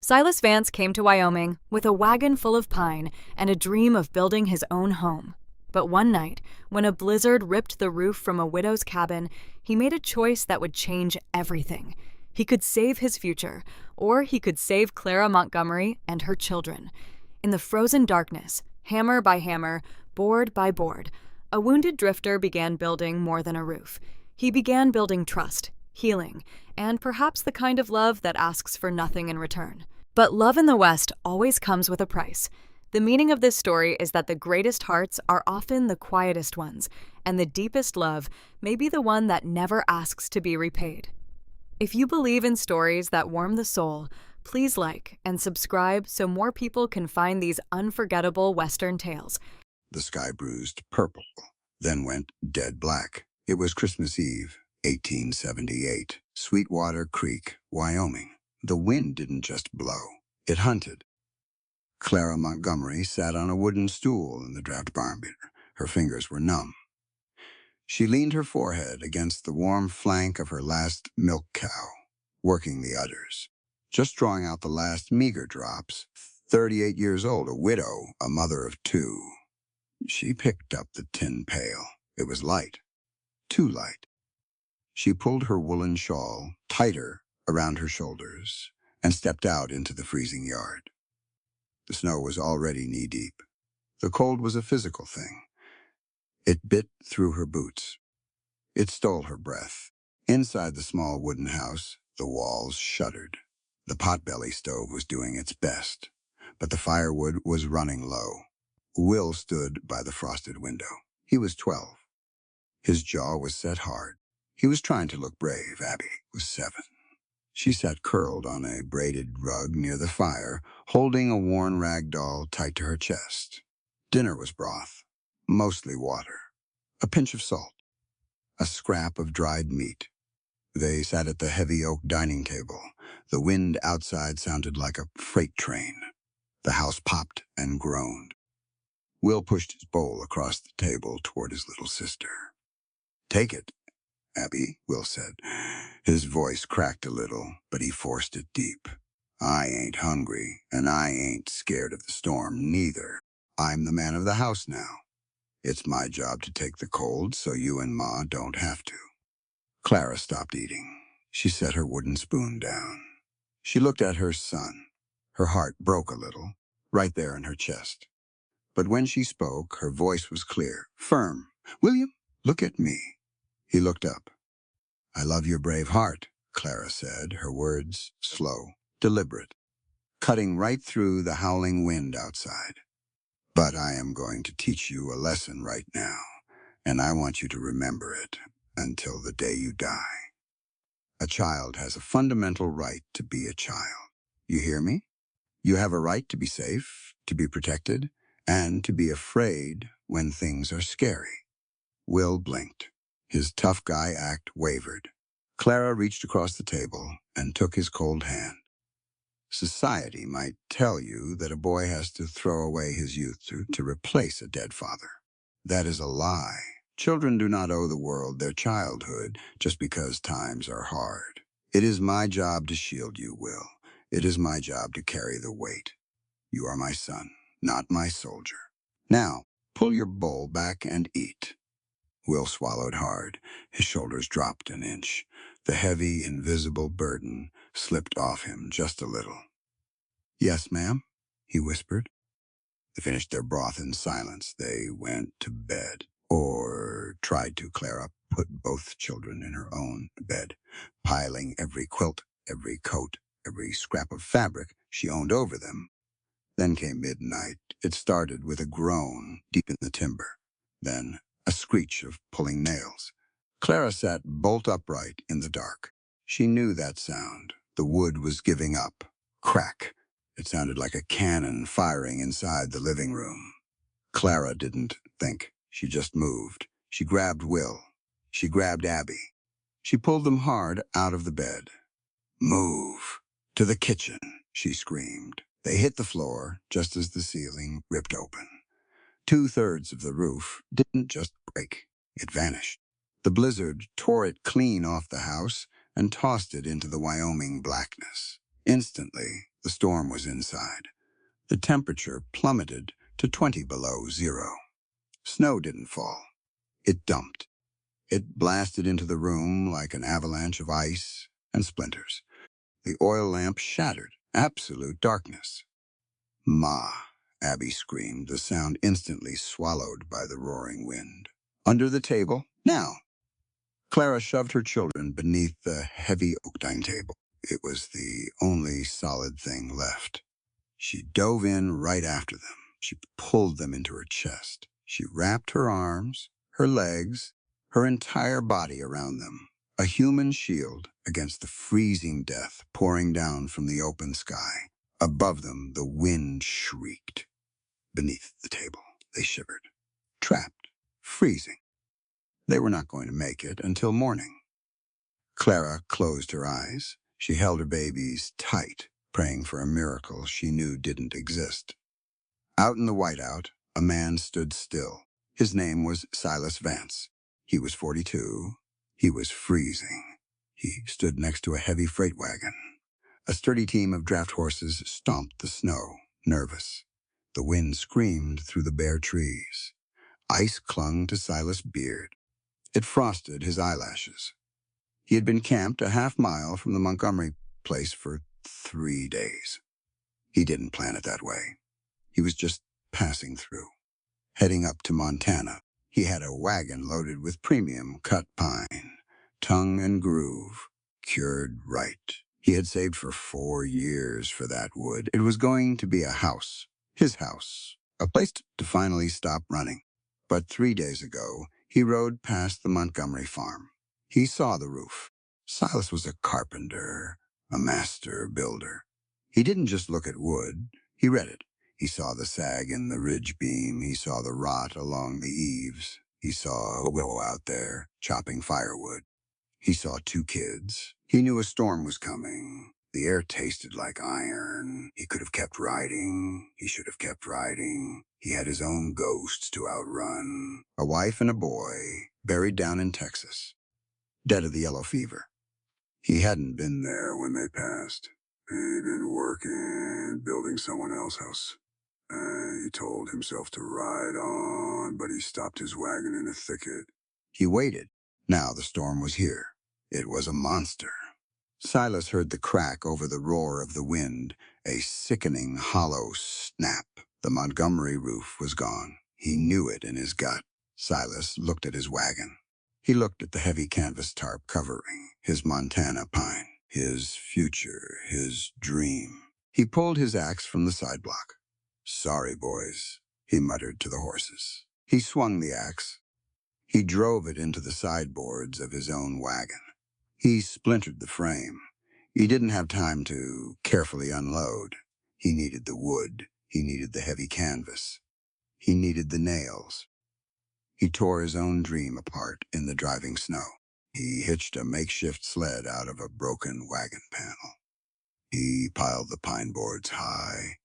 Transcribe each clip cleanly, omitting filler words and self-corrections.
Silas Vance came to Wyoming with a wagon full of pine and a dream of building his own home. But one night, when a blizzard ripped the roof from a widow's cabin, he made a choice that would change everything. He could save his future, or he could save Clara Montgomery and her children. In the frozen darkness, hammer by hammer, board by board, a wounded drifter began building more than a roof. He began building trust, healing, and perhaps the kind of love that asks for nothing in return. But love in the West always comes with a price. The meaning of this story is that the greatest hearts are often the quietest ones, and the deepest love may be the one that never asks to be repaid. If you believe in stories that warm the soul, please like and subscribe so more people can find these unforgettable Western tales. The sky bruised purple, then went dead black. It was Christmas Eve, 1878, Sweetwater Creek, Wyoming. The wind didn't just blow, it hunted. Clara Montgomery sat on a wooden stool in the draft barn. Her fingers were numb. She leaned her forehead against the warm flank of her last milk cow, working the udders, just drawing out the last meager drops. 38 years old, a widow, a mother of two. She picked up the tin pail. It was light, too light. She pulled her woolen shawl tighter around her shoulders and stepped out into the freezing yard. The snow was already knee-deep. The cold was a physical thing. It bit through her boots. It stole her breath. Inside the small wooden house, the walls shuddered. The potbelly stove was doing its best, but the firewood was running low. Will stood by the frosted window. He was 12. His jaw was set hard. He was trying to look brave. Abby was 7. She sat curled on a braided rug near the fire, holding a worn rag doll tight to her chest. Dinner was broth, mostly water, a pinch of salt, a scrap of dried meat. They sat at the heavy oak dining table. The wind outside sounded like a freight train. The house popped and groaned. Will pushed his bowl across the table toward his little sister. "Take it, Abby," Will said. His voice cracked a little, but he forced it deep. "I ain't hungry, and I ain't scared of the storm, neither. I'm the man of the house now. It's my job to take the cold so you and Ma don't have to." Clara stopped eating. She set her wooden spoon down. She looked at her son. Her heart broke a little, right there in her chest. But when she spoke, her voice was clear, firm. "William, look at me." He looked up. "I love your brave heart," Clara said, her words slow, deliberate, cutting right through the howling wind outside. "But I am going to teach you a lesson right now, and I want you to remember it until the day you die. A child has a fundamental right to be a child. You hear me? You have a right to be safe, to be protected, and to be afraid when things are scary." Will blinked. His tough guy act wavered. Clara reached across the table and took his cold hand. "Society might tell you that a boy has to throw away his youth to replace a dead father. That is a lie. Children do not owe the world their childhood just because times are hard. It is my job to shield you, Will. It is my job to carry the weight. You are my son, not my soldier. Now, pull your bowl back and eat." Will swallowed hard. His shoulders dropped an inch. The heavy, invisible burden slipped off him just a little. "Yes, ma'am," he whispered. They finished their broth in silence. They went to bed. Or tried to. Clara put both children in her own bed, piling every quilt, every coat, every scrap of fabric she owned over them. Then came midnight. It started with a groan deep in the timber. Then a screech of pulling nails. Clara sat bolt upright in the dark. She knew that sound. The wood was giving up. Crack. It sounded like a cannon firing inside the living room. Clara didn't think. She just moved. She grabbed Will. She grabbed Abby. She pulled them hard out of the bed. "Move. To the kitchen," she screamed. They hit the floor just as the ceiling ripped open. 2/3 of the roof didn't just break, it vanished. The blizzard tore it clean off the house and tossed it into the Wyoming blackness. Instantly, The storm was inside. The temperature plummeted to 20 below zero. Snow didn't fall. It dumped. It blasted into the room like an avalanche of ice and splinters. The oil lamp shattered. Absolute darkness. Ma, Abby screamed, the sound instantly swallowed by the roaring wind. Under the table, now. Clara shoved her children beneath the heavy oak dining table. It was the only solid thing left. She dove in right after them. She pulled them into her chest. She wrapped her arms, her legs, her entire body around them, a human shield against the freezing death pouring down from the open sky. Above them, the wind shrieked. Beneath the table, they shivered, trapped, freezing. They were not going to make it until morning. Clara closed her eyes. She held her babies tight, praying for a miracle she knew didn't exist. Out in the whiteout, a man stood still. His name was Silas Vance. He was 42. He was freezing. He stood next to a heavy freight wagon. A sturdy team of draft horses stomped the snow, nervous. The wind screamed through the bare trees. Ice clung to Silas' beard. It frosted his eyelashes. He had been camped a half-mile from the Montgomery place for 3 days. He didn't plan it that way. He was just passing through. Heading up to Montana, he had a wagon loaded with premium cut pine, tongue and groove, cured right. He had saved for 4 years for that wood. It was going to be a house, his house, a place to finally stop running. But 3 days ago, he rode past the Montgomery farm. He saw the roof. Silas was a carpenter, a master builder. He didn't just look at wood, he read it. He saw the sag in the ridge beam. He saw the rot along the eaves. He saw a widow out there chopping firewood. He saw 2 kids. He knew a storm was coming. The air tasted like iron. He could have kept riding. He should have kept riding. He had his own ghosts to outrun. A wife and a boy buried down in Texas, dead of the yellow fever. He hadn't been there when they passed. He'd been working, building someone else's house. He told himself to ride on, but he stopped his wagon in a thicket. He waited. Now the storm was here. It was a monster. Silas heard the crack over the roar of the wind, a sickening, hollow snap. The Montgomery roof was gone. He knew it in his gut. Silas looked at his wagon. He looked at the heavy canvas tarp covering his Montana pine, his future, his dream. He pulled his axe from the sideblock. "Sorry, boys," he muttered to the horses. He swung the axe. He drove it into the sideboards of his own wagon. He splintered the frame. He didn't have time to carefully unload. He needed the wood. He needed the heavy canvas. He needed the nails. He tore his own dream apart in the driving snow. He hitched a makeshift sled out of a broken wagon panel. He piled the pine boards high.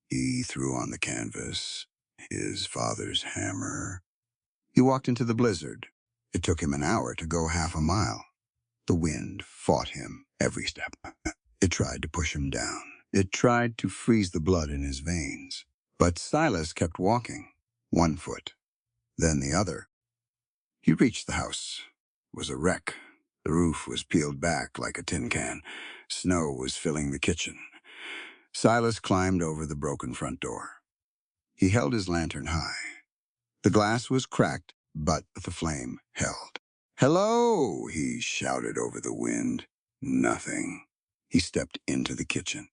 He threw on the canvas, his father's hammer. He walked into the blizzard. It took him an hour to go half a mile. The wind fought him every step. It tried to push him down. It tried to freeze the blood in his veins. But Silas kept walking, 1 foot, then the other. He reached the house. It was a wreck. The roof was peeled back like a tin can. Snow was filling the kitchen. Silas climbed over the broken front door. He held his lantern high. The glass was cracked, but the flame held. "Hello," he shouted over the wind. Nothing. He stepped into the kitchen.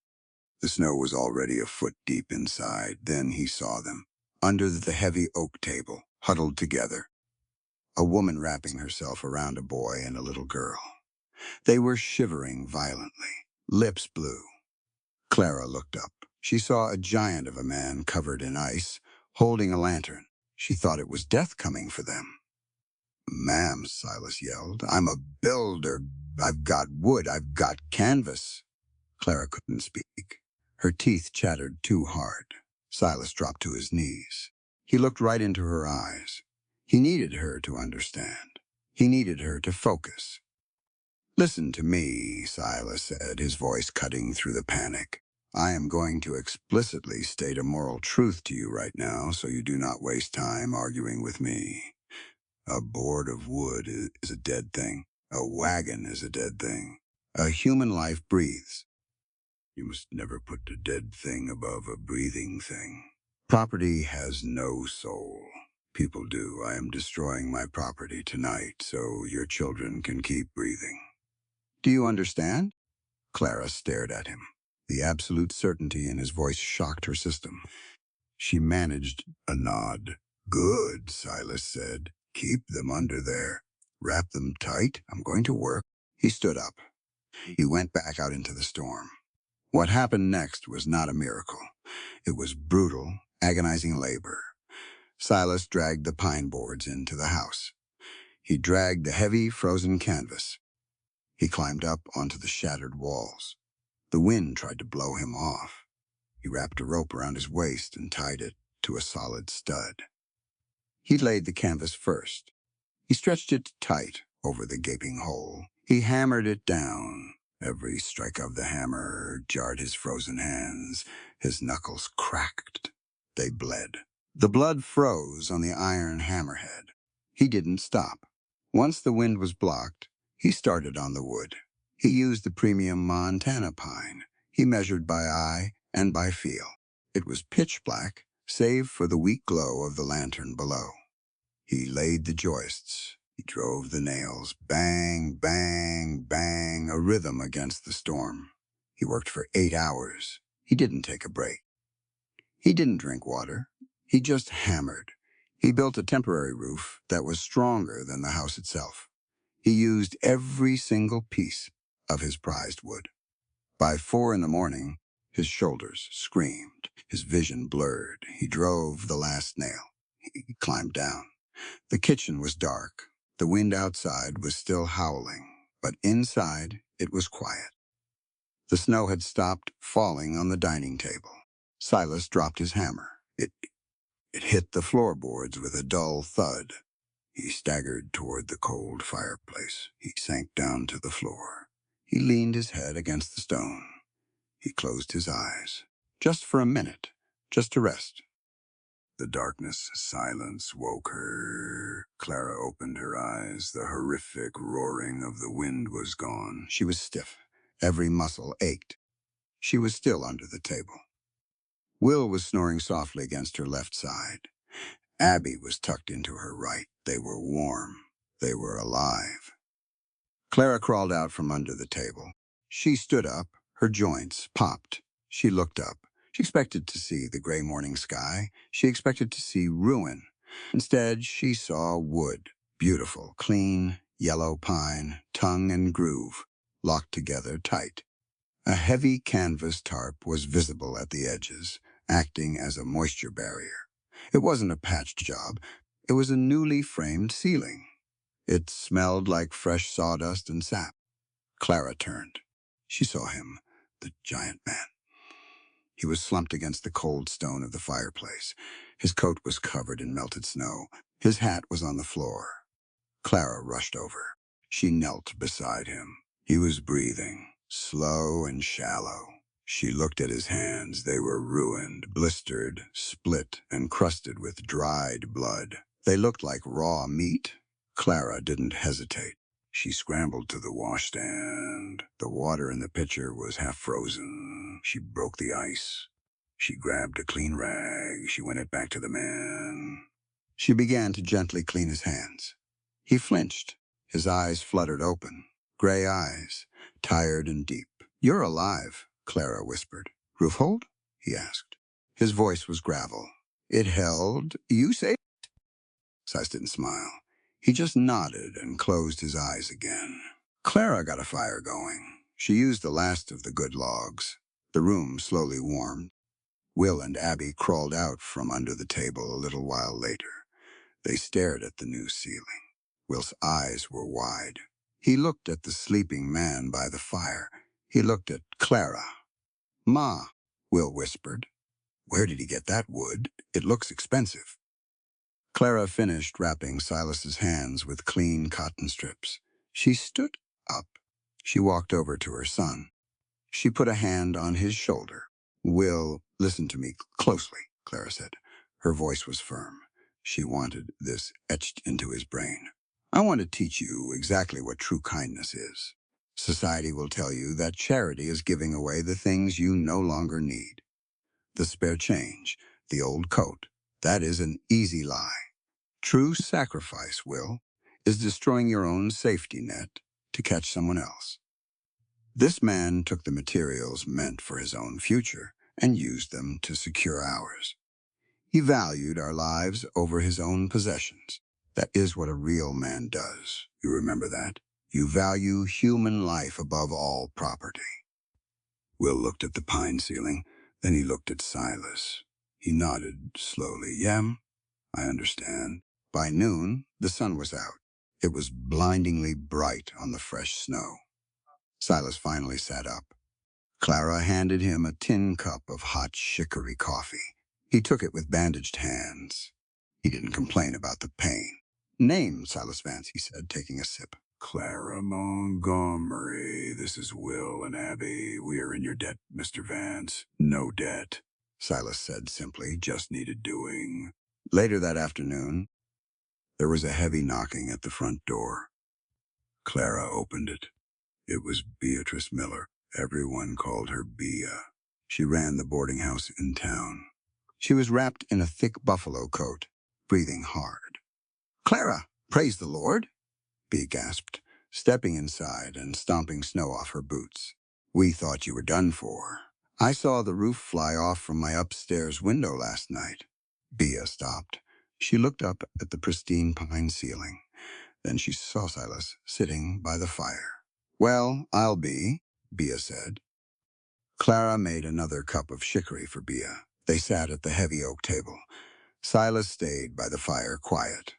The snow was already a foot deep inside. Then he saw them, under the heavy oak table, huddled together. A woman wrapping herself around a boy and a little girl. They were shivering violently, lips blue. Clara looked up. She saw a giant of a man covered in ice, holding a lantern. She thought it was death coming for them. "Ma'am," Silas yelled, "I'm a builder. I've got wood. I've got canvas." Clara couldn't speak. Her teeth chattered too hard. Silas dropped to his knees. He looked right into her eyes. He needed her to understand. He needed her to focus. "Listen to me," Silas said, his voice cutting through the panic. I am going to explicitly state a moral truth to you right now, so you do not waste time arguing with me. A board of wood is a dead thing. A wagon is a dead thing. A human life breathes. You must never put a dead thing above a breathing thing. Property has no soul. People do. I am destroying my property tonight so your children can keep breathing. Do you understand? Clara stared at him. The absolute certainty in his voice shocked her system. She managed a nod. Good, Silas said. Keep them under there. Wrap them tight. I'm going to work. He stood up. He went back out into the storm. What happened next was not a miracle. It was brutal, agonizing labor. Silas dragged the pine boards into the house. He dragged the heavy, frozen canvas. He climbed up onto the shattered walls. The wind tried to blow him off. He wrapped a rope around his waist and tied it to a solid stud. He laid the canvas first. He stretched it tight over the gaping hole. He hammered it down. Every strike of the hammer jarred his frozen hands. His knuckles cracked. They bled. The blood froze on the iron hammerhead. He didn't stop. Once the wind was blocked, he started on the wood. He used the premium Montana pine. He measured by eye and by feel. It was pitch black, save for the weak glow of the lantern below. He laid the joists. He drove the nails. Bang, bang, bang, a rhythm against the storm. He worked for 8 hours. He didn't take a break. He didn't drink water. He just hammered. He built a temporary roof that was stronger than the house itself. He used every single piece of his prized wood. By 4 in the morning, his shoulders screamed. His vision blurred. He drove the last nail. He climbed down. The kitchen was dark. The wind outside was still howling, but inside it was quiet. The snow had stopped falling on the dining table. Silas dropped his hammer. It hit the floorboards with a dull thud. He staggered toward the cold fireplace. He sank down to the floor. He leaned his head against the stone. He closed his eyes. Just for a minute. Just to rest. The darkness, silence woke her. Clara opened her eyes. The horrific roaring of the wind was gone. She was stiff. Every muscle ached. She was still under the table. Will was snoring softly against her left side. Abby was tucked into her right. They were warm. They were alive. Clara crawled out from under the table. She stood up. Her joints popped. She looked up. She expected to see the gray morning sky. She expected to see ruin. Instead, she saw wood. Beautiful, clean, yellow pine, tongue and groove, locked together tight. A heavy canvas tarp was visible at the edges, acting as a moisture barrier. It wasn't a patched job. It was a newly framed ceiling. It smelled like fresh sawdust and sap. Clara turned. She saw him, the giant man. He was slumped against the cold stone of the fireplace. His coat was covered in melted snow. His hat was on the floor. Clara rushed over. She knelt beside him. He was breathing, slow and shallow. She looked at his hands. They were ruined, blistered, split, and crusted with dried blood. They looked like raw meat. Clara didn't hesitate. She scrambled to the washstand. The water in the pitcher was half frozen. She broke the ice. She grabbed a clean rag. She went it back to the man. She began to gently clean his hands. He flinched. His eyes fluttered open. Gray eyes, tired and deep. You're alive, Clara whispered. Roof hold? He asked. His voice was gravel. It held. You say? Silas didn't smile. He just nodded and closed his eyes again. Clara got a fire going. She used the last of the good logs. The room slowly warmed. Will and Abby crawled out from under the table a little while later. They stared at the new ceiling. Will's eyes were wide. He looked at the sleeping man by the fire. He looked at Clara. Ma, Will whispered. Where did he get that wood? It looks expensive. Clara finished wrapping Silas's hands with clean cotton strips. She stood up. She walked over to her son. She put a hand on his shoulder. Will, listen to me closely, Clara said. Her voice was firm. She wanted this etched into his brain. I want to teach you exactly what true kindness is. Society will tell you that charity is giving away the things you no longer need. The spare change, the old coat, that is an easy lie. True sacrifice, Will, is destroying your own safety net to catch someone else. This man took the materials meant for his own future and used them to secure ours. He valued our lives over his own possessions. That is what a real man does. You remember that? You value human life above all property. Will looked at the pine ceiling, then he looked at Silas. He nodded slowly. Yeah, I understand. By noon, the sun was out. It was blindingly bright on the fresh snow. Silas finally sat up. Clara handed him a tin cup of hot chicory coffee. He took it with bandaged hands. He didn't complain about the pain. Name, Silas Vance, he said, taking a sip. Clara Montgomery, this is Will and Abby. We are in your debt, Mr. Vance. No debt, Silas said simply, just needed doing. Later that afternoon, there was a heavy knocking at the front door. Clara opened it. It was Beatrice Miller. Everyone called her Bea. She ran the boarding house in town. She was wrapped in a thick buffalo coat, breathing hard. Clara, praise the Lord, Bea gasped, stepping inside and stomping snow off her boots. We thought you were done for. I saw the roof fly off from my upstairs window last night. Bea stopped. She looked up at the pristine pine ceiling. Then she saw Silas sitting by the fire. Well, I'll be, Bea said. Clara made another cup of chicory for Bea. They sat at the heavy oak table. Silas stayed by the fire, quiet.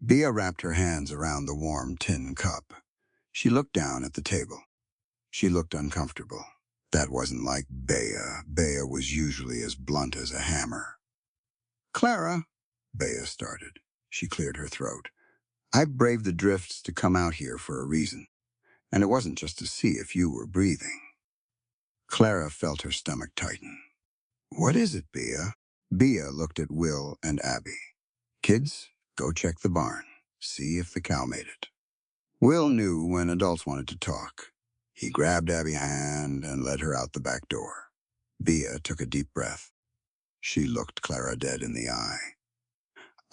Bea wrapped her hands around the warm tin cup. She looked down at the table. She looked uncomfortable. That wasn't like Bea. Bea was usually as blunt as a hammer. Clara, Bea started. She cleared her throat. I braved the drifts to come out here for a reason. And it wasn't just to see if you were breathing. Clara felt her stomach tighten. What is it, Bea? Bea looked at Will and Abby. Kids, go check the barn. See if the cow made it. Will knew when adults wanted to talk. He grabbed Abby's hand and led her out the back door. Bea took a deep breath. She looked Clara dead in the eye.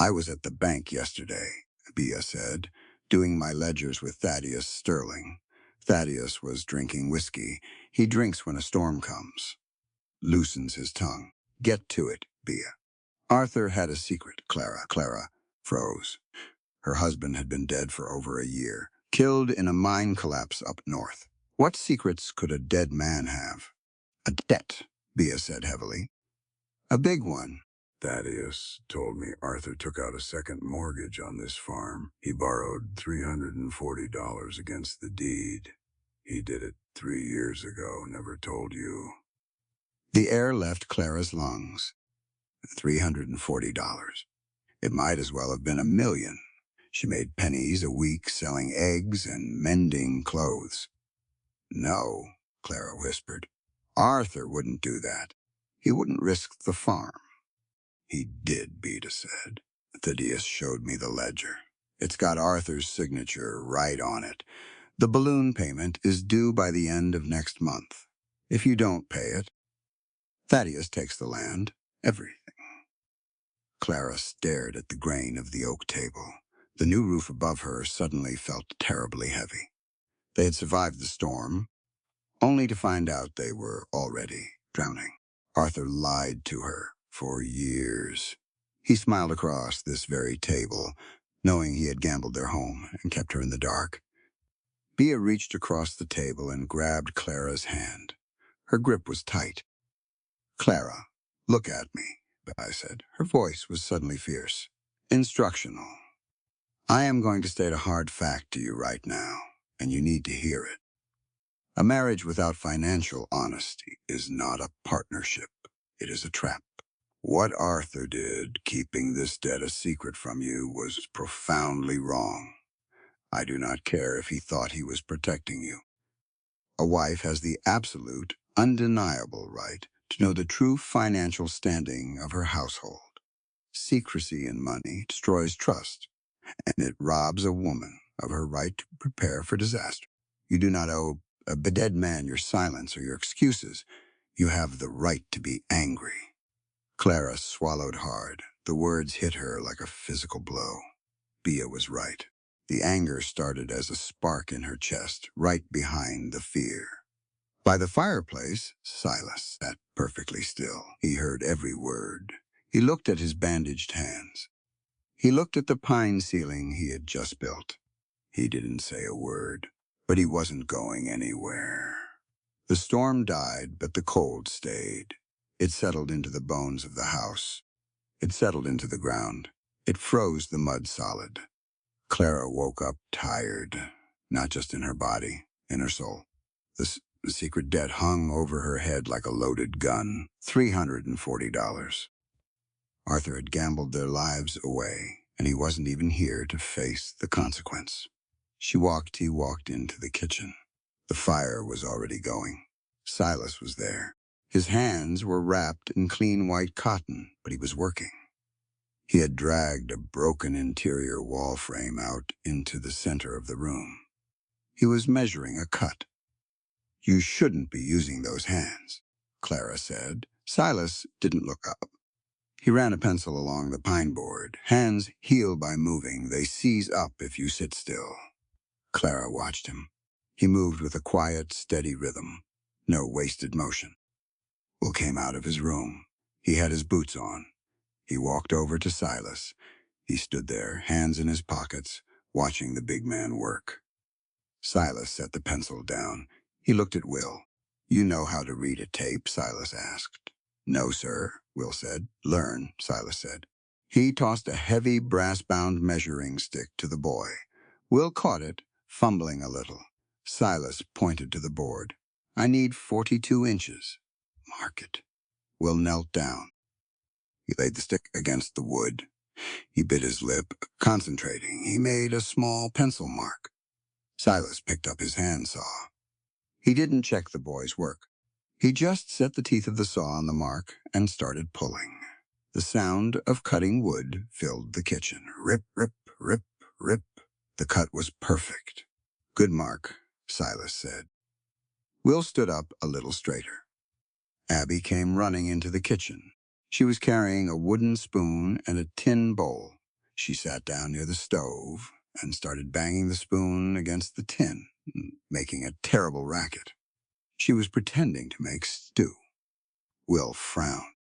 I was at the bank yesterday, Bea said, doing my ledgers with Thaddeus Sterling. Thaddeus was drinking whiskey. He drinks when a storm comes. Loosens his tongue. Get to it, Bea. Arthur had a secret, Clara. Clara froze. Her husband had been dead for over a year, killed in a mine collapse up north. What secrets could a dead man have? A debt, Bea said heavily. A big one. Thaddeus told me Arthur took out a second mortgage on this farm. He borrowed $340 against the deed. He did it 3 years ago, never told you. The air left Clara's lungs. $340. It might as well have been $1 million. She made pennies a week selling eggs and mending clothes. No, Clara whispered. Arthur wouldn't do that. He wouldn't risk the farm. He did, Bea said. Thaddeus showed me the ledger. It's got Arthur's signature right on it. The balloon payment is due by the end of next month. If you don't pay it, Thaddeus takes the land, everything. Clara stared at the grain of the oak table. The new roof above her suddenly felt terribly heavy. They had survived the storm, only to find out they were already drowning. Arthur lied to her for years. He smiled across this very table, knowing he had gambled their home and kept her in the dark. Bea reached across the table and grabbed Clara's hand. Her grip was tight. Clara, look at me, I said. Her voice was suddenly fierce. Instructional. I am going to state a hard fact to you right now, and you need to hear it. A marriage without financial honesty is not a partnership. It is a trap. What Arthur did, keeping this debt a secret from you, was profoundly wrong. I do not care if he thought he was protecting you. A wife has the absolute, undeniable right to know the true financial standing of her household. Secrecy in money destroys trust, and it robs a woman of her right to prepare for disaster. You do not owe a dead man your silence or your excuses. You have the right to be angry. Clara swallowed hard. The words hit her like a physical blow. Bia was right. The anger started as a spark in her chest, right behind the fear. By the fireplace, Silas sat perfectly still. He heard every word. He looked at his bandaged hands. He looked at the pine ceiling he had just built. He didn't say a word, but he wasn't going anywhere. The storm died, but the cold stayed. It settled into the bones of the house. It settled into the ground. It froze the mud solid. Clara woke up tired, not just in her body, in her soul. The secret debt hung over her head like a loaded gun. $340. Arthur had gambled their lives away, and he wasn't even here to face the consequence. He walked into the kitchen. The fire was already going. Silas was there. His hands were wrapped in clean white cotton, but he was working. He had dragged a broken interior wall frame out into the center of the room. He was measuring a cut. "You shouldn't be using those hands," Clara said. Silas didn't look up. He ran a pencil along the pine board. "Hands heal by moving. They seize up if you sit still." Clara watched him. He moved with a quiet, steady rhythm. No wasted motion. Will came out of his room. He had his boots on. He walked over to Silas. He stood there, hands in his pockets, watching the big man work. Silas set the pencil down. He looked at Will. "You know how to read a tape?" Silas asked. "No, sir," Will said. "Learn," Silas said. He tossed a heavy brass-bound measuring stick to the boy. Will caught it, fumbling a little. Silas pointed to the board. "I need 42 inches. Mark it." Will knelt down. He laid the stick against the wood. He bit his lip, concentrating. He made a small pencil mark. Silas picked up his handsaw. He didn't check the boy's work. He just set the teeth of the saw on the mark and started pulling. The sound of cutting wood filled the kitchen. Rip, rip, rip, rip. The cut was perfect. "Good mark," Silas said. Will stood up a little straighter. Abby came running into the kitchen. She was carrying a wooden spoon and a tin bowl. She sat down near the stove and started banging the spoon against the tin, making a terrible racket. She was pretending to make stew. Will frowned.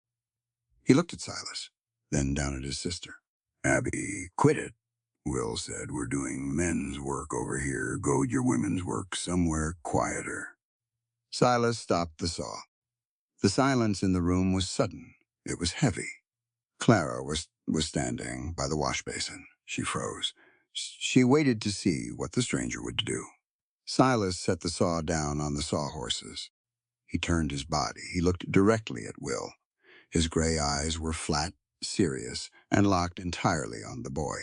He looked at Silas, then down at his sister. "Abby, quit it," Will said. "We're doing men's work over here. Go your women's work somewhere quieter." Silas stopped the saw. The silence in the room was sudden. It was heavy. Clara was standing by the wash basin. She froze. She waited to see what the stranger would do. Silas set the saw down on the sawhorses. He turned his body. He looked directly at Will. His gray eyes were flat, serious, and locked entirely on the boy.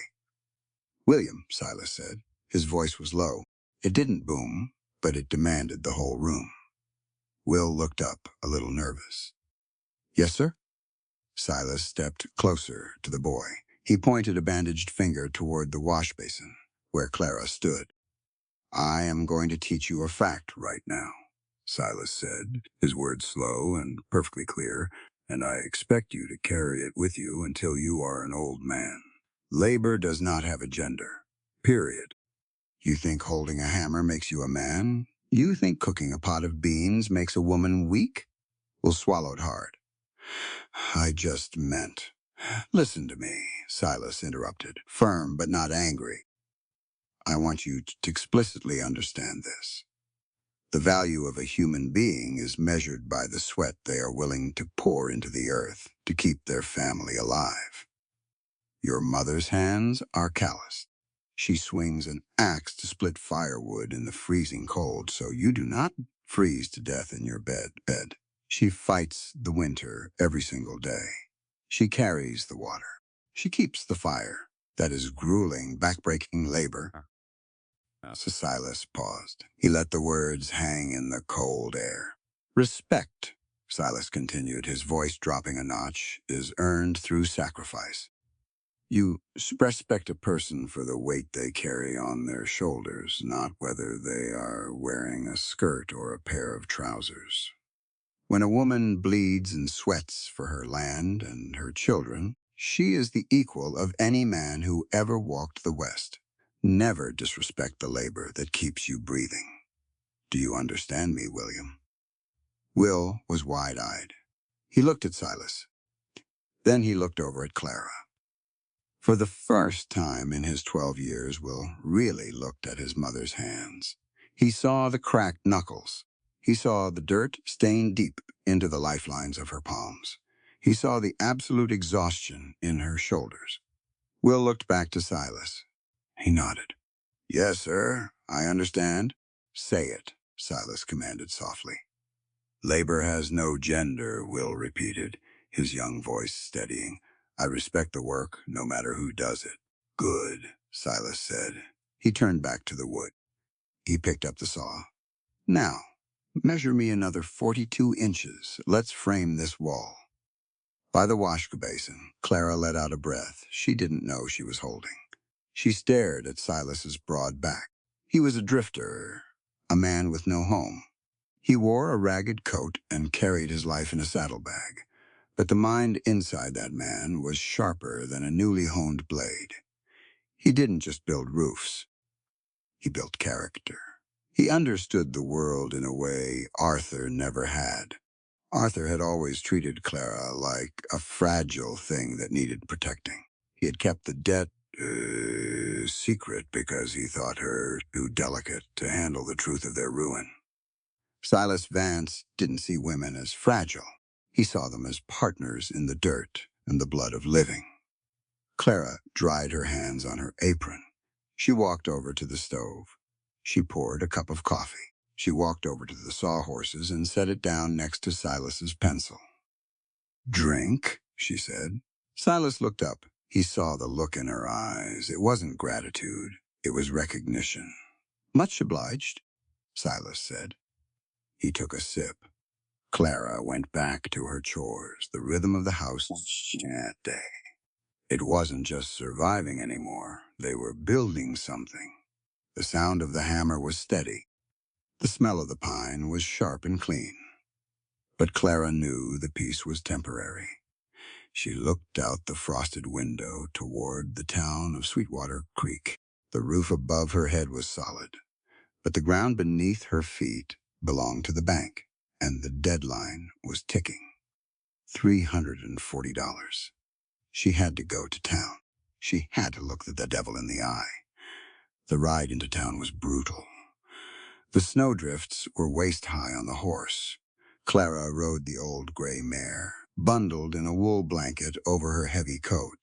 "William," Silas said. His voice was low. It didn't boom, but it demanded the whole room. Will looked up, a little nervous. "Yes, sir?" Silas stepped closer to the boy. He pointed a bandaged finger toward the wash basin, where Clara stood. "I am going to teach you a fact right now," Silas said, his words slow and perfectly clear, "and I expect you to carry it with you until you are an old man. Labor does not have a gender. Period. You think holding a hammer makes you a man? You think cooking a pot of beans makes a woman weak?" Will swallowed hard. "I just meant—" "Listen to me," Silas interrupted, firm but not angry. "I want you to explicitly understand this. The value of a human being is measured by the sweat they are willing to pour into the earth to keep their family alive. Your mother's hands are calloused. She swings an axe to split firewood in the freezing cold, so you do not freeze to death in your bed. She fights the winter every single day. She carries the water. She keeps the fire. That is grueling, backbreaking labor." Silas paused. He let the words hang in the cold air. "Respect," Silas continued, his voice dropping a notch, is earned through sacrifice. You respect a person for the weight they carry on their shoulders, not whether they are wearing a skirt or a pair of trousers. When a woman bleeds and sweats for her land and her children, she is the equal of any man who ever walked the West. Never disrespect the labor that keeps you breathing. Do you understand me, William? Will was wide-eyed. He looked at Silas. Then he looked over at Clara. For the first time in his 12 years, Will really looked at his mother's hands. He saw the cracked knuckles. He saw the dirt stain deep into the lifelines of her palms. He saw the absolute exhaustion in her shoulders. Will looked back to Silas. He nodded. Yes, sir, I understand. Say it, Silas commanded softly. Labor has no gender, Will repeated, his young voice steadying. I respect the work, no matter who does it. Good, Silas said. He turned back to the wood. He picked up the saw. Now, measure me another 42 inches. Let's frame this wall. By the wash basin, Clara let out a breath she didn't know she was holding. She stared at Silas's broad back. He was a drifter, a man with no home. He wore a ragged coat and carried his life in a saddlebag. But the mind inside that man was sharper than a newly honed blade. He didn't just build roofs. He built character. He understood the world in a way Arthur never had. Arthur had always treated Clara like a fragile thing that needed protecting. He had kept the debt secret because he thought her too delicate to handle the truth of their ruin. Silas Vance didn't see women as fragile. He saw them as partners in the dirt and the blood of living. Clara dried her hands on her apron. She walked over to the stove. She poured a cup of coffee. She walked over to the sawhorses and set it down next to Silas's pencil. Drink, she said. Silas looked up. He saw the look in her eyes. It wasn't gratitude. It was recognition. Much obliged, Silas said. He took a sip. Clara went back to her chores, the rhythm of the house that day. It wasn't just surviving anymore. They were building something. The sound of the hammer was steady. The smell of the pine was sharp and clean. But Clara knew the peace was temporary. She looked out the frosted window toward the town of Sweetwater Creek. The roof above her head was solid, but the ground beneath her feet belonged to the bank, and the deadline was ticking. $340. She had to go to town. She had to look the devil in the eye. The ride into town was brutal. The snowdrifts were waist-high on the horse. Clara rode the old gray mare, bundled in a wool blanket over her heavy coat.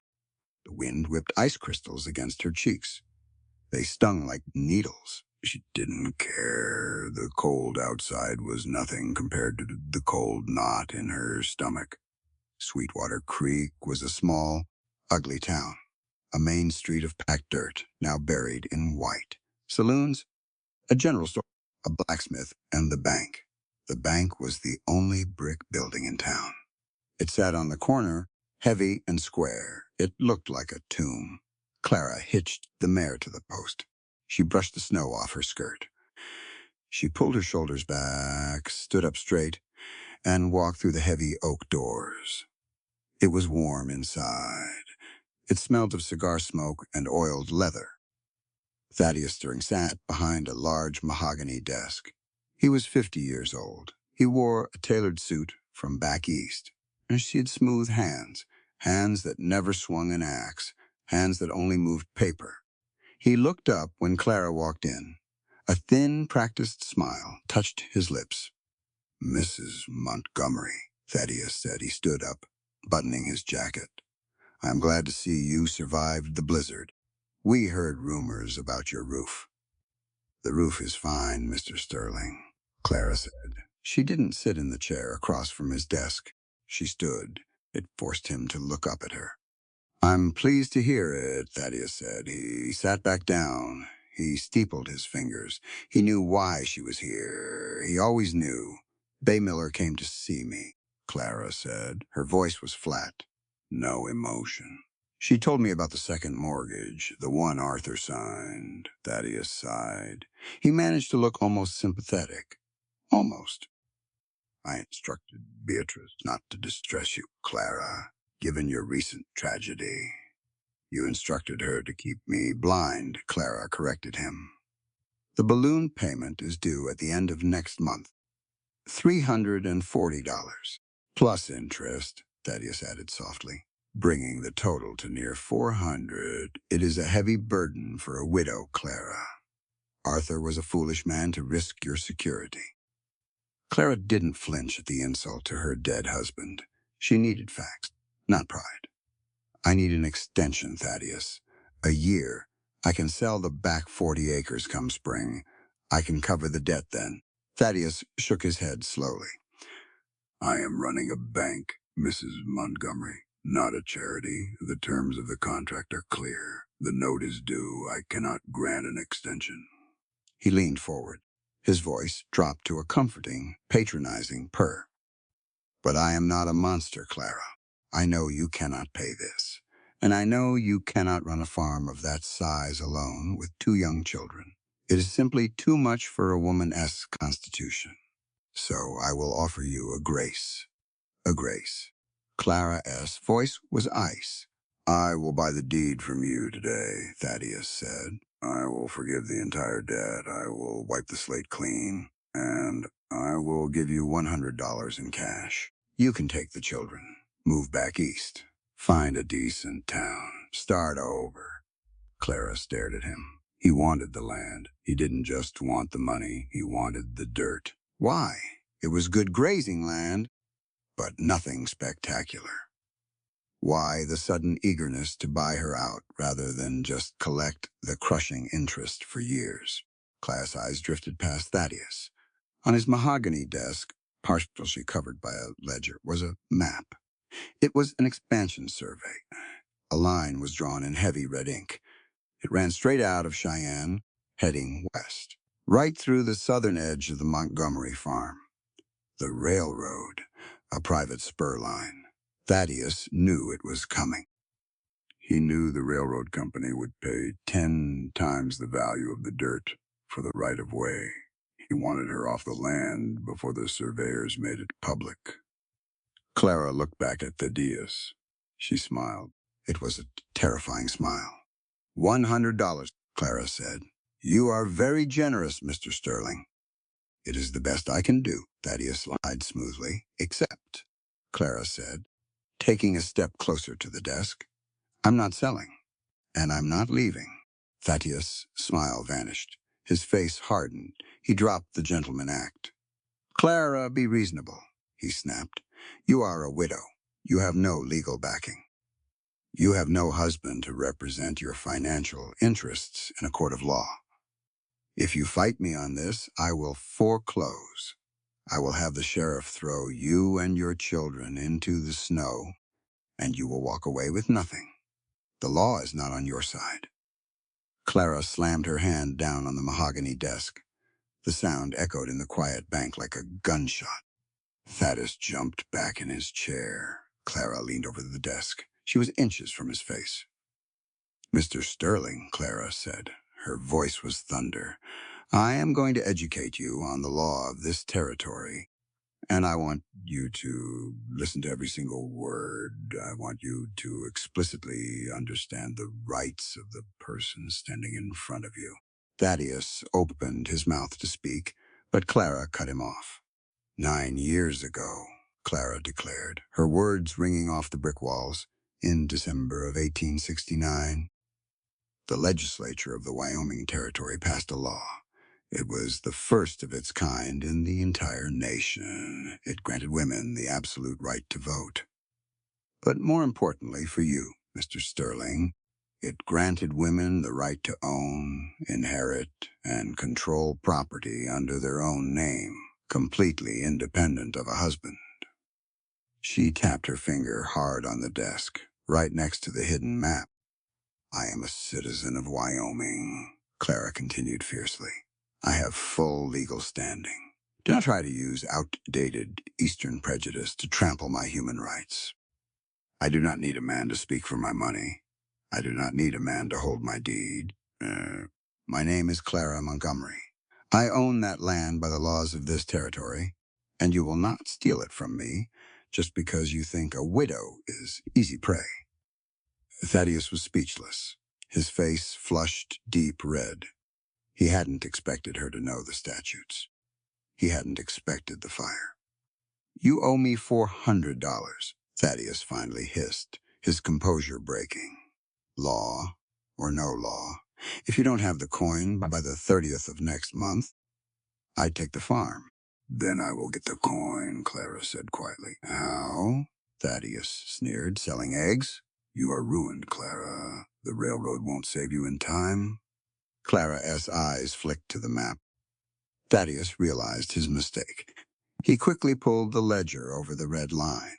The wind whipped ice crystals against her cheeks. They stung like needles. She didn't care. The cold outside was nothing compared to the cold knot in her stomach. Sweetwater Creek was a small, ugly town. A main street of packed dirt, now buried in white. Saloons, a general store, a blacksmith, and the bank. The bank was the only brick building in town. It sat on the corner, heavy and square. It looked like a tomb. Clara hitched the mare to the post. She brushed the snow off her skirt. She pulled her shoulders back, stood up straight, and walked through the heavy oak doors. It was warm inside. It smelled of cigar smoke and oiled leather. Thaddeus Stirring sat behind a large mahogany desk. He was 50 years old. He wore a tailored suit from back east. And she had smooth hands, hands that never swung an axe, hands that only moved paper. He looked up when Clara walked in. A thin, practiced smile touched his lips. Mrs. Montgomery, Thaddeus said. He stood up, buttoning his jacket. I'm glad to see you survived the blizzard. We heard rumors about your roof. The roof is fine, Mr. Sterling, Clara said. She didn't sit in the chair across from his desk. She stood. It forced him to look up at her. I'm pleased to hear it, Thaddeus said. He sat back down. He steepled his fingers. He knew why she was here. He always knew. Bay Miller came to see me. Clara said. Her voice was flat. No emotion. She told me about the second mortgage, the one Arthur signed. Thaddeus sighed. He managed to look almost sympathetic. Almost. I instructed Beatrice not to distress you, Clara, given your recent tragedy. You instructed her to keep me blind, Clara corrected him. The balloon payment is due at the end of next month. $340. Plus interest, Thaddeus added softly, bringing the total to near 400. It is a heavy burden for a widow, Clara. Arthur was a foolish man to risk your security. Clara didn't flinch at the insult to her dead husband. She needed facts, not pride. I need an extension, Thaddeus. A year. I can sell the back 40 acres come spring. I can cover the debt then. Thaddeus shook his head slowly. I am running a bank, Mrs. Montgomery, not a charity. The terms of the contract are clear. The note is due. I cannot grant an extension. He leaned forward. His voice dropped to a comforting, patronizing purr. But I am not a monster, Clara. I know you cannot pay this. And I know you cannot run a farm of that size alone with 2 young children. It is simply too much for a woman-esque constitution. So I will offer you a grace. A grace. Clara S.'s voice was ice. I will buy the deed from you today, Thaddeus said. I will forgive the entire debt. I will wipe the slate clean. And I will give you $100 in cash. You can take the children. Move back east. Find a decent town. Start over. Clara stared at him. He wanted the land. He didn't just want the money. He wanted the dirt. Why? It was good grazing land, but nothing spectacular. Why the sudden eagerness to buy her out rather than just collect the crushing interest for years? Clara's eyes drifted past Thaddeus. On his mahogany desk, partially covered by a ledger, was a map. It was an expansion survey. A line was drawn in heavy red ink. It ran straight out of Cheyenne, heading west, right through the southern edge of the Montgomery farm. The railroad, a private spur line. Thaddeus knew it was coming. He knew the railroad company would pay 10 times the value of the dirt for the right-of-way. He wanted her off the land before the surveyors made it public. Clara looked back at Thaddeus. She smiled. It was a terrifying smile. $100, Clara said. You are very generous, Mr. Sterling. It is the best I can do, Thaddeus lied smoothly. Except, Clara said, taking a step closer to the desk, I'm not selling, and I'm not leaving. Thaddeus' smile vanished. His face hardened. He dropped the gentleman act. Clara, be reasonable, he snapped. You are a widow. You have no legal backing. You have no husband to represent your financial interests in a court of law. If you fight me on this, I will foreclose. I will have the sheriff throw you and your children into the snow, and you will walk away with nothing. The law is not on your side. Clara slammed her hand down on the mahogany desk. The sound echoed in the quiet bank like a gunshot. Thaddeus jumped back in his chair. Clara leaned over the desk. She was inches from his face. Mr. Sterling, Clara said. Her voice was thunder. I am going to educate you on the law of this territory, and I want you to listen to every single word. I want you to explicitly understand the rights of the person standing in front of you. Thaddeus opened his mouth to speak, but Clara cut him off. 9 years ago, Clara declared, her words ringing off the brick walls, in December of 1869, the legislature of the Wyoming Territory passed a law. It was the first of its kind in the entire nation. It granted women the absolute right to vote. But more importantly for you, Mr. Sterling, it granted women the right to own, inherit, and control property under their own name, completely independent of a husband. She tapped her finger hard on the desk, right next to the hidden map. I am a citizen of Wyoming, Clara continued fiercely. I have full legal standing. Do not try to use outdated Eastern prejudice to trample my human rights. I do not need a man to speak for my money. I do not need a man to hold my deed. My name is Clara Montgomery. I own that land by the laws of this territory, and you will not steal it from me just because you think a widow is easy prey. Thaddeus was speechless, his face flushed deep red. He hadn't expected her to know the statutes. He hadn't expected the fire. You owe me $400, Thaddeus finally hissed, his composure breaking. Law or no law, if you don't have the coin by the 30th of next month, I take the farm. Then I will get the coin, Clara said quietly. How? Thaddeus sneered, selling eggs? You are ruined, Clara. The railroad won't save you in time. Clara's eyes flicked to the map. Thaddeus realized his mistake. He quickly pulled the ledger over the red line.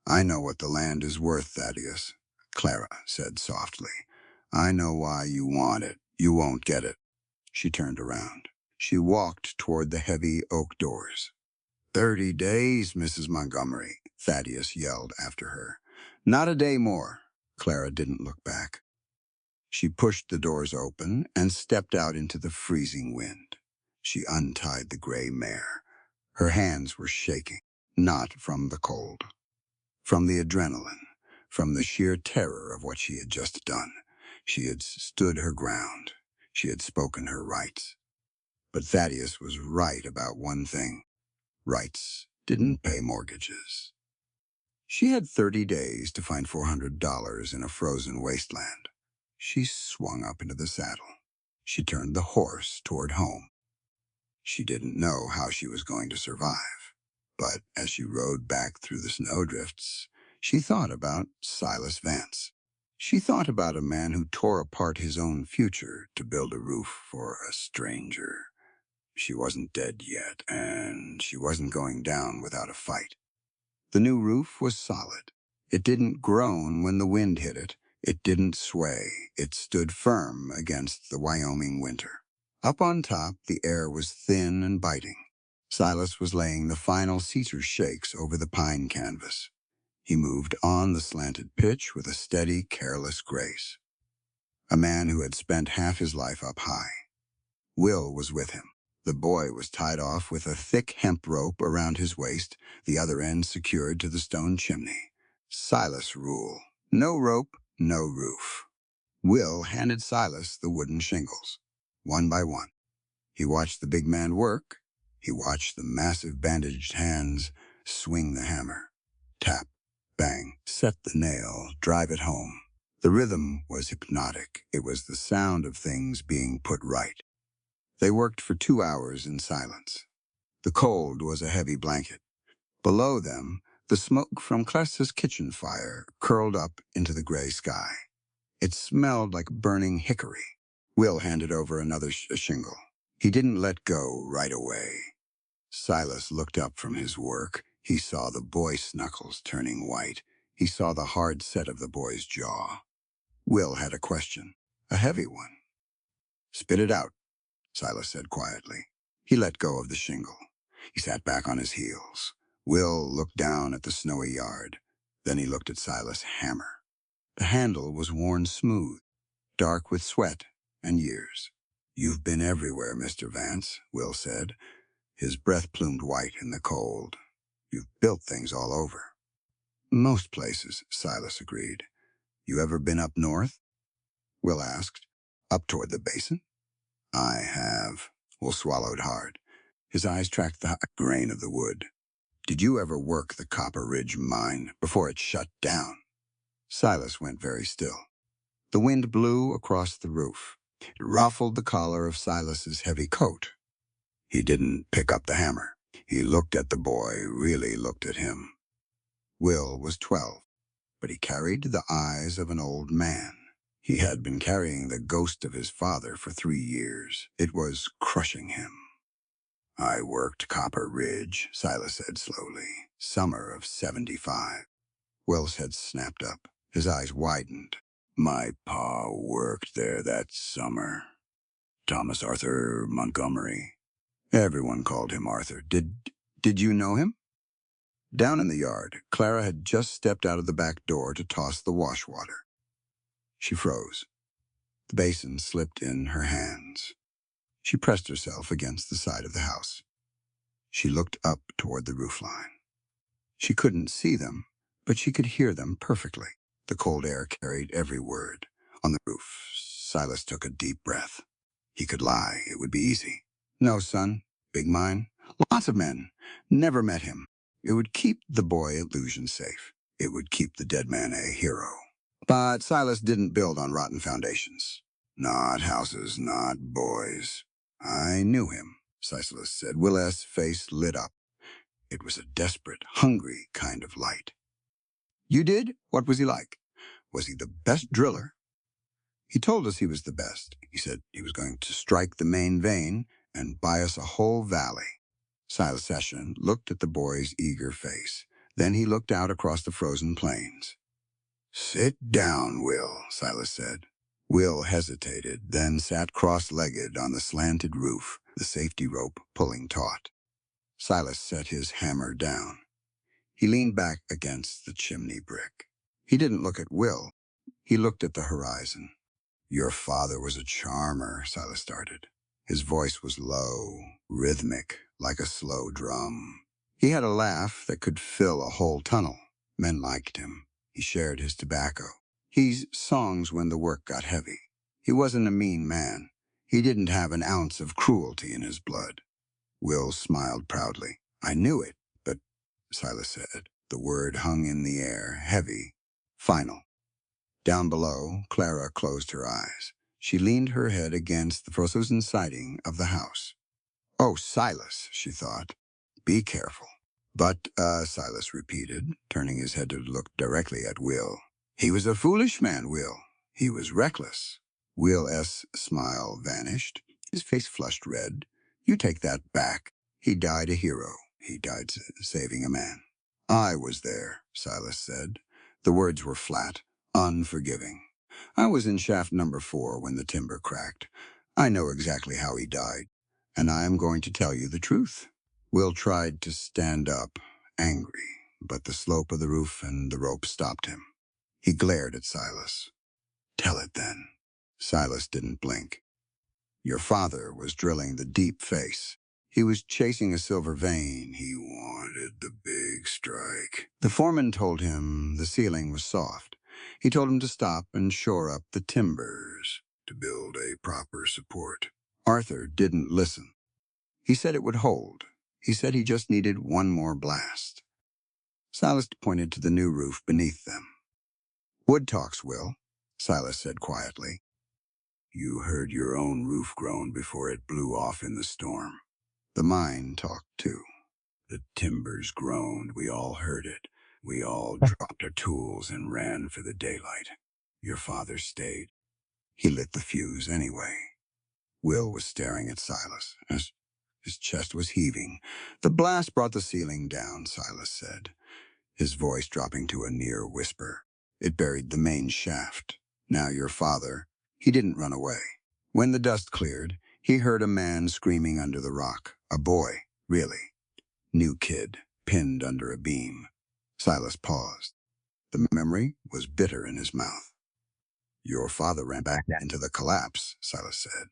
I know what the land is worth, Thaddeus, Clara said softly. I know why you want it. You won't get it. She turned around. She walked toward the heavy oak doors. 30 days, Mrs. Montgomery, Thaddeus yelled after her. Not a day more. Clara didn't look back. She pushed the doors open and stepped out into the freezing wind. She untied the gray mare. Her hands were shaking, not from the cold, from the adrenaline, from the sheer terror of what she had just done. She had stood her ground. She had spoken her rights. But Thaddeus was right about one thing. Rights didn't pay mortgages. She had 30 days to find $400 in a frozen wasteland. She swung up into the saddle. She turned the horse toward home. She didn't know how she was going to survive. But as she rode back through the snowdrifts, she thought about Silas Vance. She thought about a man who tore apart his own future to build a roof for a stranger. She wasn't dead yet, and she wasn't going down without a fight. The new roof was solid. It didn't groan when the wind hit it. It didn't sway. It stood firm against the Wyoming winter. Up on top, the air was thin and biting. Silas was laying the final Caesar shakes over the pine canvas. He moved on the slanted pitch with a steady, careless grace. A man who had spent half his life up high. Will was with him. The boy was tied off with a thick hemp rope around his waist, the other end secured to the stone chimney. Silas rule. No rope, no roof. Will handed Silas the wooden shingles, one by one. He watched the big man work. He watched the massive bandaged hands swing the hammer. Tap, bang, set the nail, drive it home. The rhythm was hypnotic. It was the sound of things being put right. They worked for 2 hours in silence. The cold was a heavy blanket. Below them, the smoke from Clessa's kitchen fire curled up into the gray sky. It smelled like burning hickory. Will handed over another shingle. He didn't let go right away. Silas looked up from his work. He saw the boy's knuckles turning white. He saw the hard set of the boy's jaw. Will had a question, a heavy one. Spit it out, Silas said quietly. He let go of the shingle. He sat back on his heels. Will looked down at the snowy yard. Then he looked at Silas' hammer. The handle was worn smooth, dark with sweat and years. You've been everywhere, Mr. Vance, Will said. His breath plumed white in the cold. You've built things all over. Most places, Silas agreed. You ever been up north? Will asked. Up toward the basin? I have. Will swallowed hard. His eyes tracked the grain of the wood. Did you ever work the Copper Ridge mine before it shut down? Silas went very still. The wind blew across the roof. It ruffled the collar of Silas's heavy coat. He didn't pick up the hammer. He looked at the boy, really looked at him. Will was 12, but he carried the eyes of an old man. He had been carrying the ghost of his father for 3 years. It was crushing him. I worked Copper Ridge, Silas said slowly. Summer of 75. Will's head snapped up. His eyes widened. My pa worked there that summer. Thomas Arthur Montgomery. Everyone called him Arthur. Did you know him? Down in the yard, Clara had just stepped out of the back door to toss the wash water. She froze. The basin slipped in her hands. She pressed herself against the side of the house. She looked up toward the roofline. She couldn't see them, but she could hear them perfectly. The cold air carried every word. On the roof, Silas took a deep breath. He could lie. It would be easy. No, son. Big mine. Lots of men. Never met him. It would keep the boy illusion safe. It would keep the dead man a hero. But Silas didn't build on rotten foundations. Not houses, not boys. I knew him, Silas said. Will's face lit up. It was a desperate, hungry kind of light. You did? What was he like? Was he the best driller? He told us he was the best. He said he was going to strike the main vein and buy us a whole valley. Silas Session looked at the boy's eager face. Then he looked out across the frozen plains. Sit down, Will, Silas said. Will hesitated, then sat cross-legged on the slanted roof, the safety rope pulling taut. Silas set his hammer down. He leaned back against the chimney brick. He didn't look at Will. He looked at the horizon. Your father was a charmer, Silas started. His voice was low, rhythmic, like a slow drum. He had a laugh that could fill a whole tunnel. Men liked him. He shared his tobacco. He songs when the work got heavy. He wasn't a mean man. He didn't have an ounce of cruelty in his blood. Will smiled proudly. I knew it, but, Silas said, the word hung in the air, heavy, final. Down below, Clara closed her eyes. She leaned her head against the frozen siding of the house. Oh, Silas, she thought. Be careful. But, Silas repeated, turning his head to look directly at Will. He was a foolish man, Will. He was reckless. Will's smile vanished. His face flushed red. You take that back. He died a hero. He died saving a man. I was there, Silas said. The words were flat, unforgiving. I was in shaft number 4 when the timber cracked. I know exactly how he died, and I am going to tell you the truth. Will tried to stand up, angry, but the slope of the roof and the rope stopped him. He glared at Silas. Tell it then. Silas didn't blink. Your father was drilling the deep face. He was chasing a silver vein. He wanted the big strike. The foreman told him the ceiling was soft. He told him to stop and shore up the timbers to build a proper support. Arthur didn't listen. He said it would hold. He said he just needed one more blast. Silas pointed to the new roof beneath them. Wood talks, Will, Silas said quietly. You heard your own roof groan before it blew off in the storm. The mine talked too. The timbers groaned. We all heard it. We all dropped our tools and ran for the daylight. Your father stayed. He lit the fuse anyway. Will was staring at Silas as his chest was heaving. The blast brought the ceiling down, Silas said, his voice dropping to a near whisper. It buried the main shaft. Now your father, he didn't run away. When the dust cleared, he heard a man screaming under the rock. A boy, really. New kid, pinned under a beam. Silas paused. The memory was bitter in his mouth. Your father ran back into the collapse, Silas said.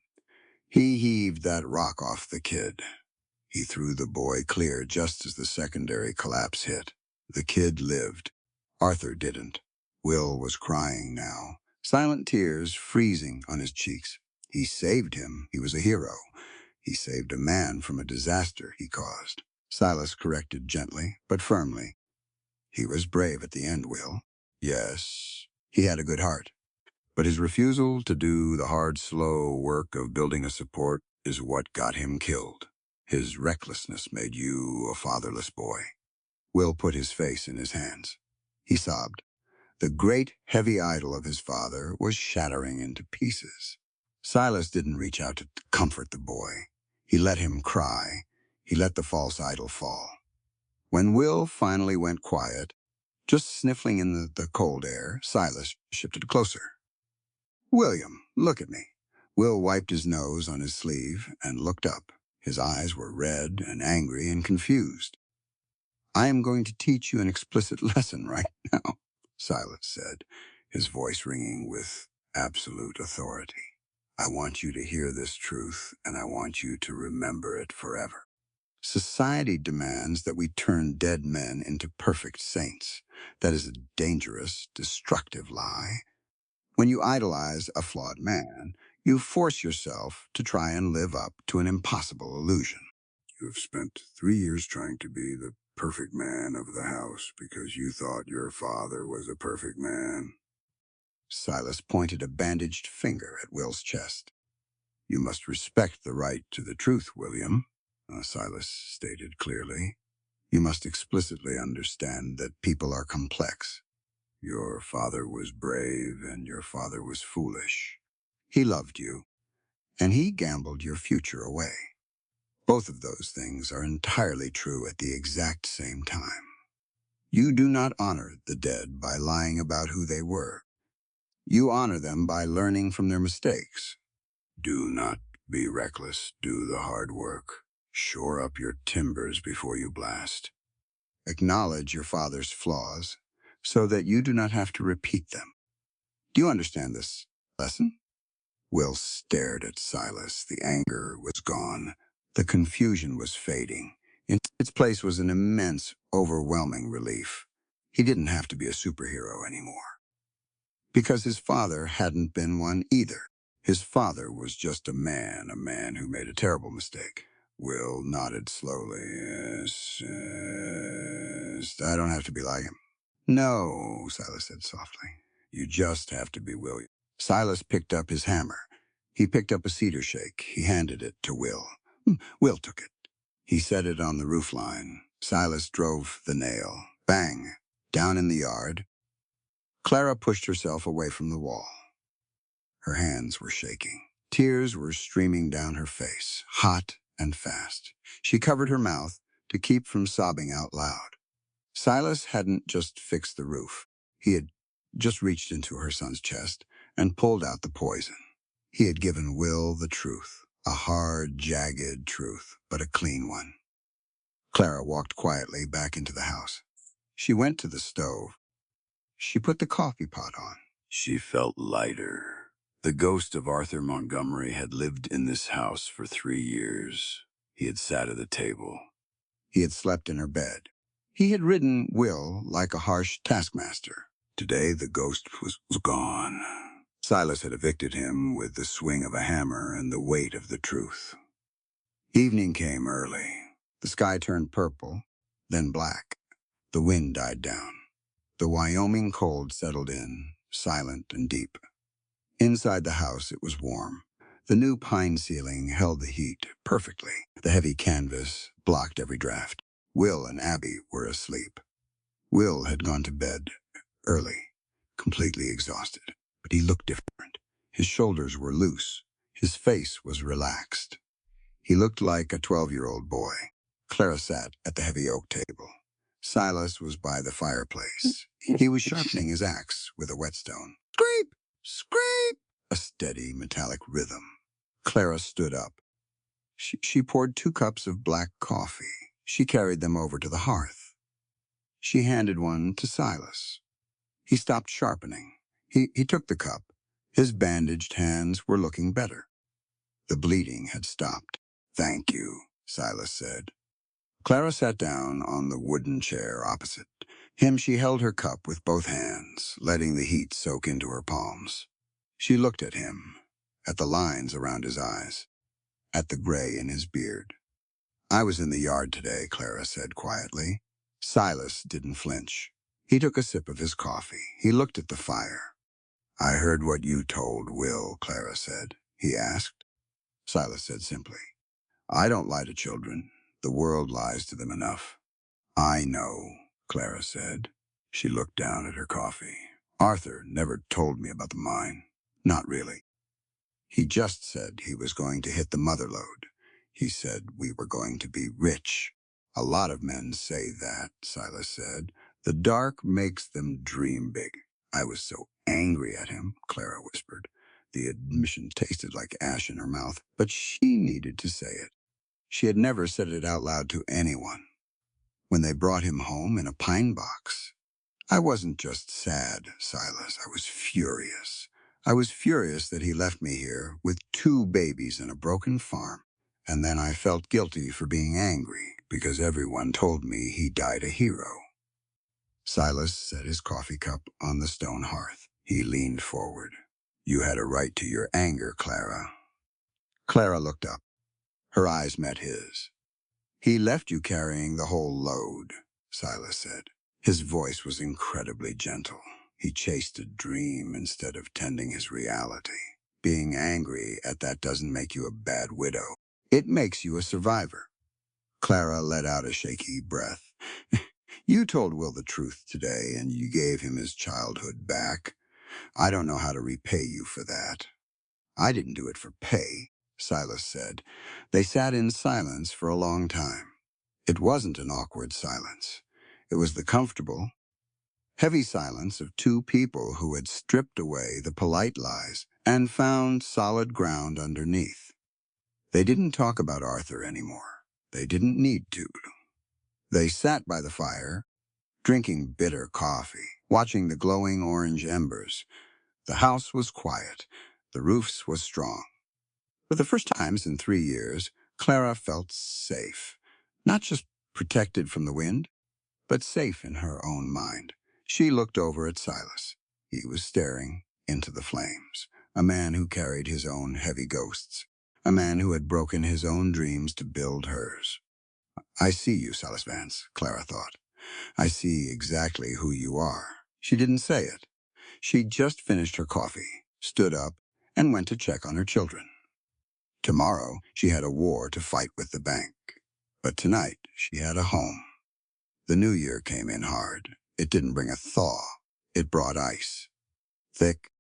He heaved that rock off the kid. He threw the boy clear just as the secondary collapse hit. The kid lived. Arthur didn't. Will was crying now, silent tears freezing on his cheeks. He saved him. He was a hero. He saved a man from a disaster he caused. Silas corrected gently, but firmly. He was brave at the end, Will. Yes, he had a good heart. But his refusal to do the hard, slow work of building a support is what got him killed. His recklessness made you a fatherless boy. Will put his face in his hands. He sobbed. The great, heavy idol of his father was shattering into pieces. Silas didn't reach out to comfort the boy. He let him cry. He let the false idol fall. When Will finally went quiet, just sniffling in the cold air, Silas shifted closer. William, look at me. Will wiped his nose on his sleeve and looked up. His eyes were red and angry and confused. "I am going to teach you an explicit lesson right now," Silas said, his voice ringing with absolute authority. "I want you to hear this truth, and I want you to remember it forever. Society demands that we turn dead men into perfect saints. That is a dangerous, destructive lie. When you idolize a flawed man, you force yourself to try and live up to an impossible illusion. You have spent 3 years trying to be the perfect man of the house because you thought your father was a perfect man." Silas pointed a bandaged finger at Will's chest. "You must respect the right to the truth, William," Silas stated clearly. "You must explicitly understand that people are complex. Your father was brave and your father was foolish. He loved you, and he gambled your future away. Both of those things are entirely true at the exact same time. You do not honor the dead by lying about who they were. You honor them by learning from their mistakes. Do not be reckless. Do the hard work. Shore up your timbers before you blast. Acknowledge your father's flaws so that you do not have to repeat them. Do you understand this lesson?" Will stared at Silas. The anger was gone. The confusion was fading. In its place was an immense, overwhelming relief. He didn't have to be a superhero anymore. Because his father hadn't been one either. His father was just a man who made a terrible mistake. Will nodded slowly. "Yes, yes. I don't have to be like him." "No," Silas said softly. "You just have to be William." Silas picked up his hammer. He picked up a cedar shake. He handed it to Will. Will took it. He set it on the roofline. Silas drove the nail. Bang! Down in the yard. Clara pushed herself away from the wall. Her hands were shaking. Tears were streaming down her face, hot and fast. She covered her mouth to keep from sobbing out loud. Silas hadn't just fixed the roof. He had just reached into her son's chest and pulled out the poison. He had given Will the truth, a hard, jagged truth, but a clean one. Clara walked quietly back into the house. She went to the stove. She put the coffee pot on. She felt lighter. The ghost of Arthur Montgomery had lived in this house for 3 years. He had sat at the table. He had slept in her bed. He had ridden Will like a harsh taskmaster. Today the ghost was gone. Silas had evicted him with the swing of a hammer and the weight of the truth. Evening came early. The sky turned purple, then black. The wind died down. The Wyoming cold settled in, silent and deep. Inside the house it was warm. The new pine ceiling held the heat perfectly. The heavy canvas blocked every draft. Will and Abby were asleep. Will had gone to bed early, completely exhausted, but he looked different. His shoulders were loose. His face was relaxed. He looked like a 12-year-old boy. Clara sat at the heavy oak table. Silas was by the fireplace. He was sharpening his axe with a whetstone. Scrape! Scrape! A steady, metallic rhythm. Clara stood up. She poured 2 cups of black coffee. She carried them over to the hearth. She handed one to Silas. He stopped sharpening. He took the cup. His bandaged hands were looking better. The bleeding had stopped. "Thank you," Silas said. Clara sat down on the wooden chair opposite him. She held her cup with both hands, letting the heat soak into her palms. She looked at him, at the lines around his eyes, at the gray in his beard. "I was in the yard today," Clara said quietly. Silas didn't flinch. He took a sip of his coffee. He looked at the fire. "I heard what you told Will," Clara said. He asked. Silas said simply, "I don't lie to children. The world lies to them enough." "I know," Clara said. She looked down at her coffee. "Arthur never told me about the mine. Not really. He just said he was going to hit the mother lode. He said we were going to be rich." "A lot of men say that," Silas said. "The dark makes them dream big." "I was so angry at him," Clara whispered. The admission tasted like ash in her mouth, but she needed to say it. She had never said it out loud to anyone. When they brought him home in a pine box, I wasn't just sad, Silas. I was furious. I was furious that he left me here with 2 babies and a broken farm. And then I felt guilty for being angry because everyone told me he died a hero. Silas set his coffee cup on the stone hearth. He leaned forward. You had a right to your anger, Clara. Clara looked up. Her eyes met his. He left you carrying the whole load, Silas said. His voice was incredibly gentle. He chased a dream instead of tending his reality. Being angry at that doesn't make you a bad widow. It makes you a survivor. Clara let out a shaky breath. You told Will the truth today, and you gave him his childhood back. I don't know how to repay you for that. I didn't do it for pay, Silas said. They sat in silence for a long time. It wasn't an awkward silence. It was the comfortable, heavy silence of 2 people who had stripped away the polite lies and found solid ground underneath. They didn't talk about Arthur anymore. They didn't need to. They sat by the fire, drinking bitter coffee, watching the glowing orange embers. The house was quiet. The roofs was strong. For the first time in 3 years, Clara felt safe. Not just protected from the wind, but safe in her own mind. She looked over at Silas. He was staring into the flames, a man who carried his own heavy ghosts, a man who had broken his own dreams to build hers. I see you, Silas Vance, Clara thought. I see exactly who you are. She didn't say it. She'd just finished her coffee, stood up, and went to check on her children. Tomorrow, she had a war to fight with the bank. But tonight, she had a home. The new year came in hard. It didn't bring a thaw. It brought ice. Thick,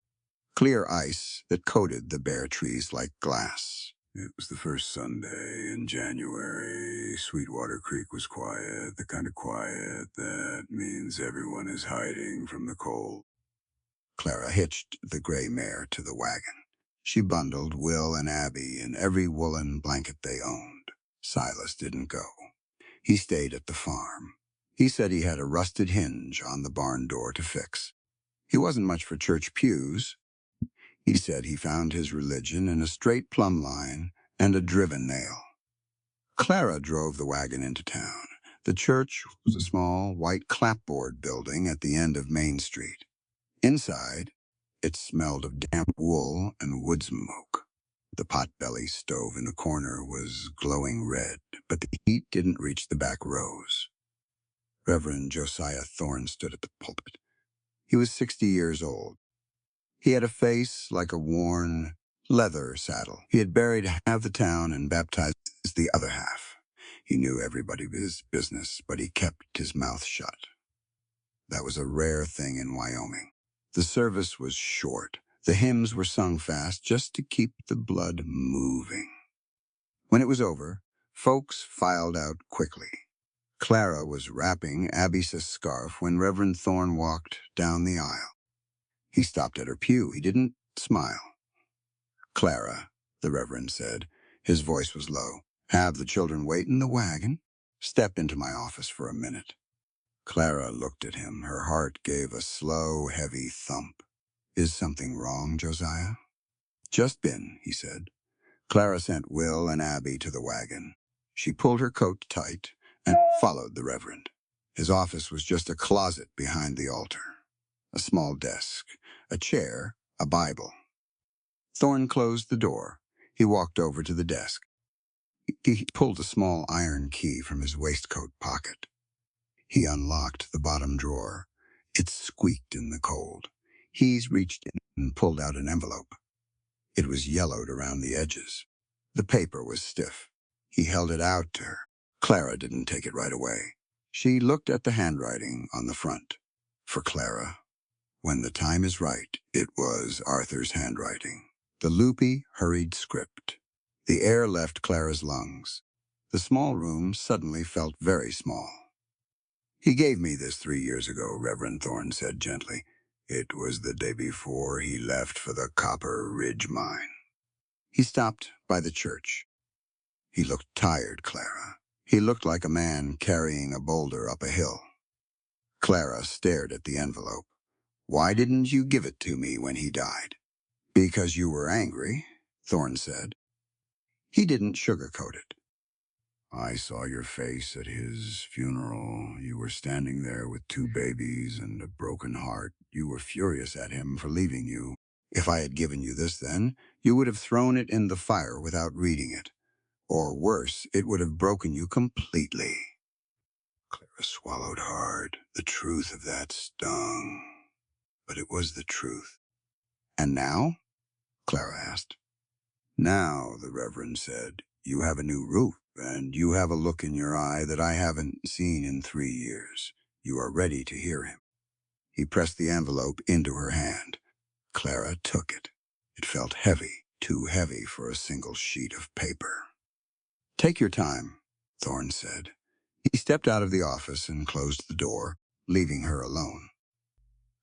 clear ice that coated the bare trees like glass. It was the first Sunday in January. Sweetwater Creek was quiet, the kind of quiet that means everyone is hiding from the cold. Clara hitched the gray mare to the wagon. She bundled Will and Abby in every woolen blanket they owned. Silas didn't go. He stayed at the farm. He said he had a rusted hinge on the barn door to fix. He wasn't much for church pews. He said he found his religion in a straight plumb line and a driven nail. Clara drove the wagon into town. The church was a small, white clapboard building at the end of Main Street. Inside, it smelled of damp wool and wood smoke. The potbelly stove in the corner was glowing red, but the heat didn't reach the back rows. Reverend Josiah Thorne stood at the pulpit. He was 60 years old. He had a face like a worn leather saddle. He had buried half the town and baptized the other half. He knew everybody's business, but he kept his mouth shut. That was a rare thing in Wyoming. The service was short. The hymns were sung fast just to keep the blood moving. When it was over, folks filed out quickly. Clara was wrapping Abby's scarf when Reverend Thorne walked down the aisle. He stopped at her pew. He didn't smile. Clara, the Reverend said. His voice was low. Have the children wait in the wagon. Step into my office for a minute. Clara looked at him. Her heart gave a slow, heavy thump. Is something wrong, Josiah? Just been, he said. Clara sent Will and Abby to the wagon. She pulled her coat tight and followed the Reverend. His office was just a closet behind the altar. A small desk, a chair, a Bible. Thorne closed the door. He walked over to the desk. He pulled a small iron key from his waistcoat pocket. He unlocked the bottom drawer. It squeaked in the cold. He reached in and pulled out an envelope. It was yellowed around the edges. The paper was stiff. He held it out to her. Clara didn't take it right away. She looked at the handwriting on the front. For Clara, when the time is right, it was Arthur's handwriting. The loopy, hurried script. The air left Clara's lungs. The small room suddenly felt very small. He gave me this 3 years ago, Reverend Thorne said gently. It was the day before he left for the Copper Ridge mine. He stopped by the church. He looked tired, Clara. He looked like a man carrying a boulder up a hill. Clara stared at the envelope. Why didn't you give it to me when he died? Because you were angry, Thorne said. He didn't sugarcoat it. I saw your face at his funeral. You were standing there with two babies and a broken heart. You were furious at him for leaving you. If I had given you this then, you would have thrown it in the fire without reading it. Or worse, it would have broken you completely. Clara swallowed hard. The truth of that stung. But it was the truth. And now? Clara asked. Now, the Reverend said, you have a new roof, and you have a look in your eye that I haven't seen in 3 years. You are ready to hear him. He pressed the envelope into her hand. Clara took it. It felt heavy, too heavy for a single sheet of paper. Take your time, Thorne said. He stepped out of the office and closed the door, leaving her alone.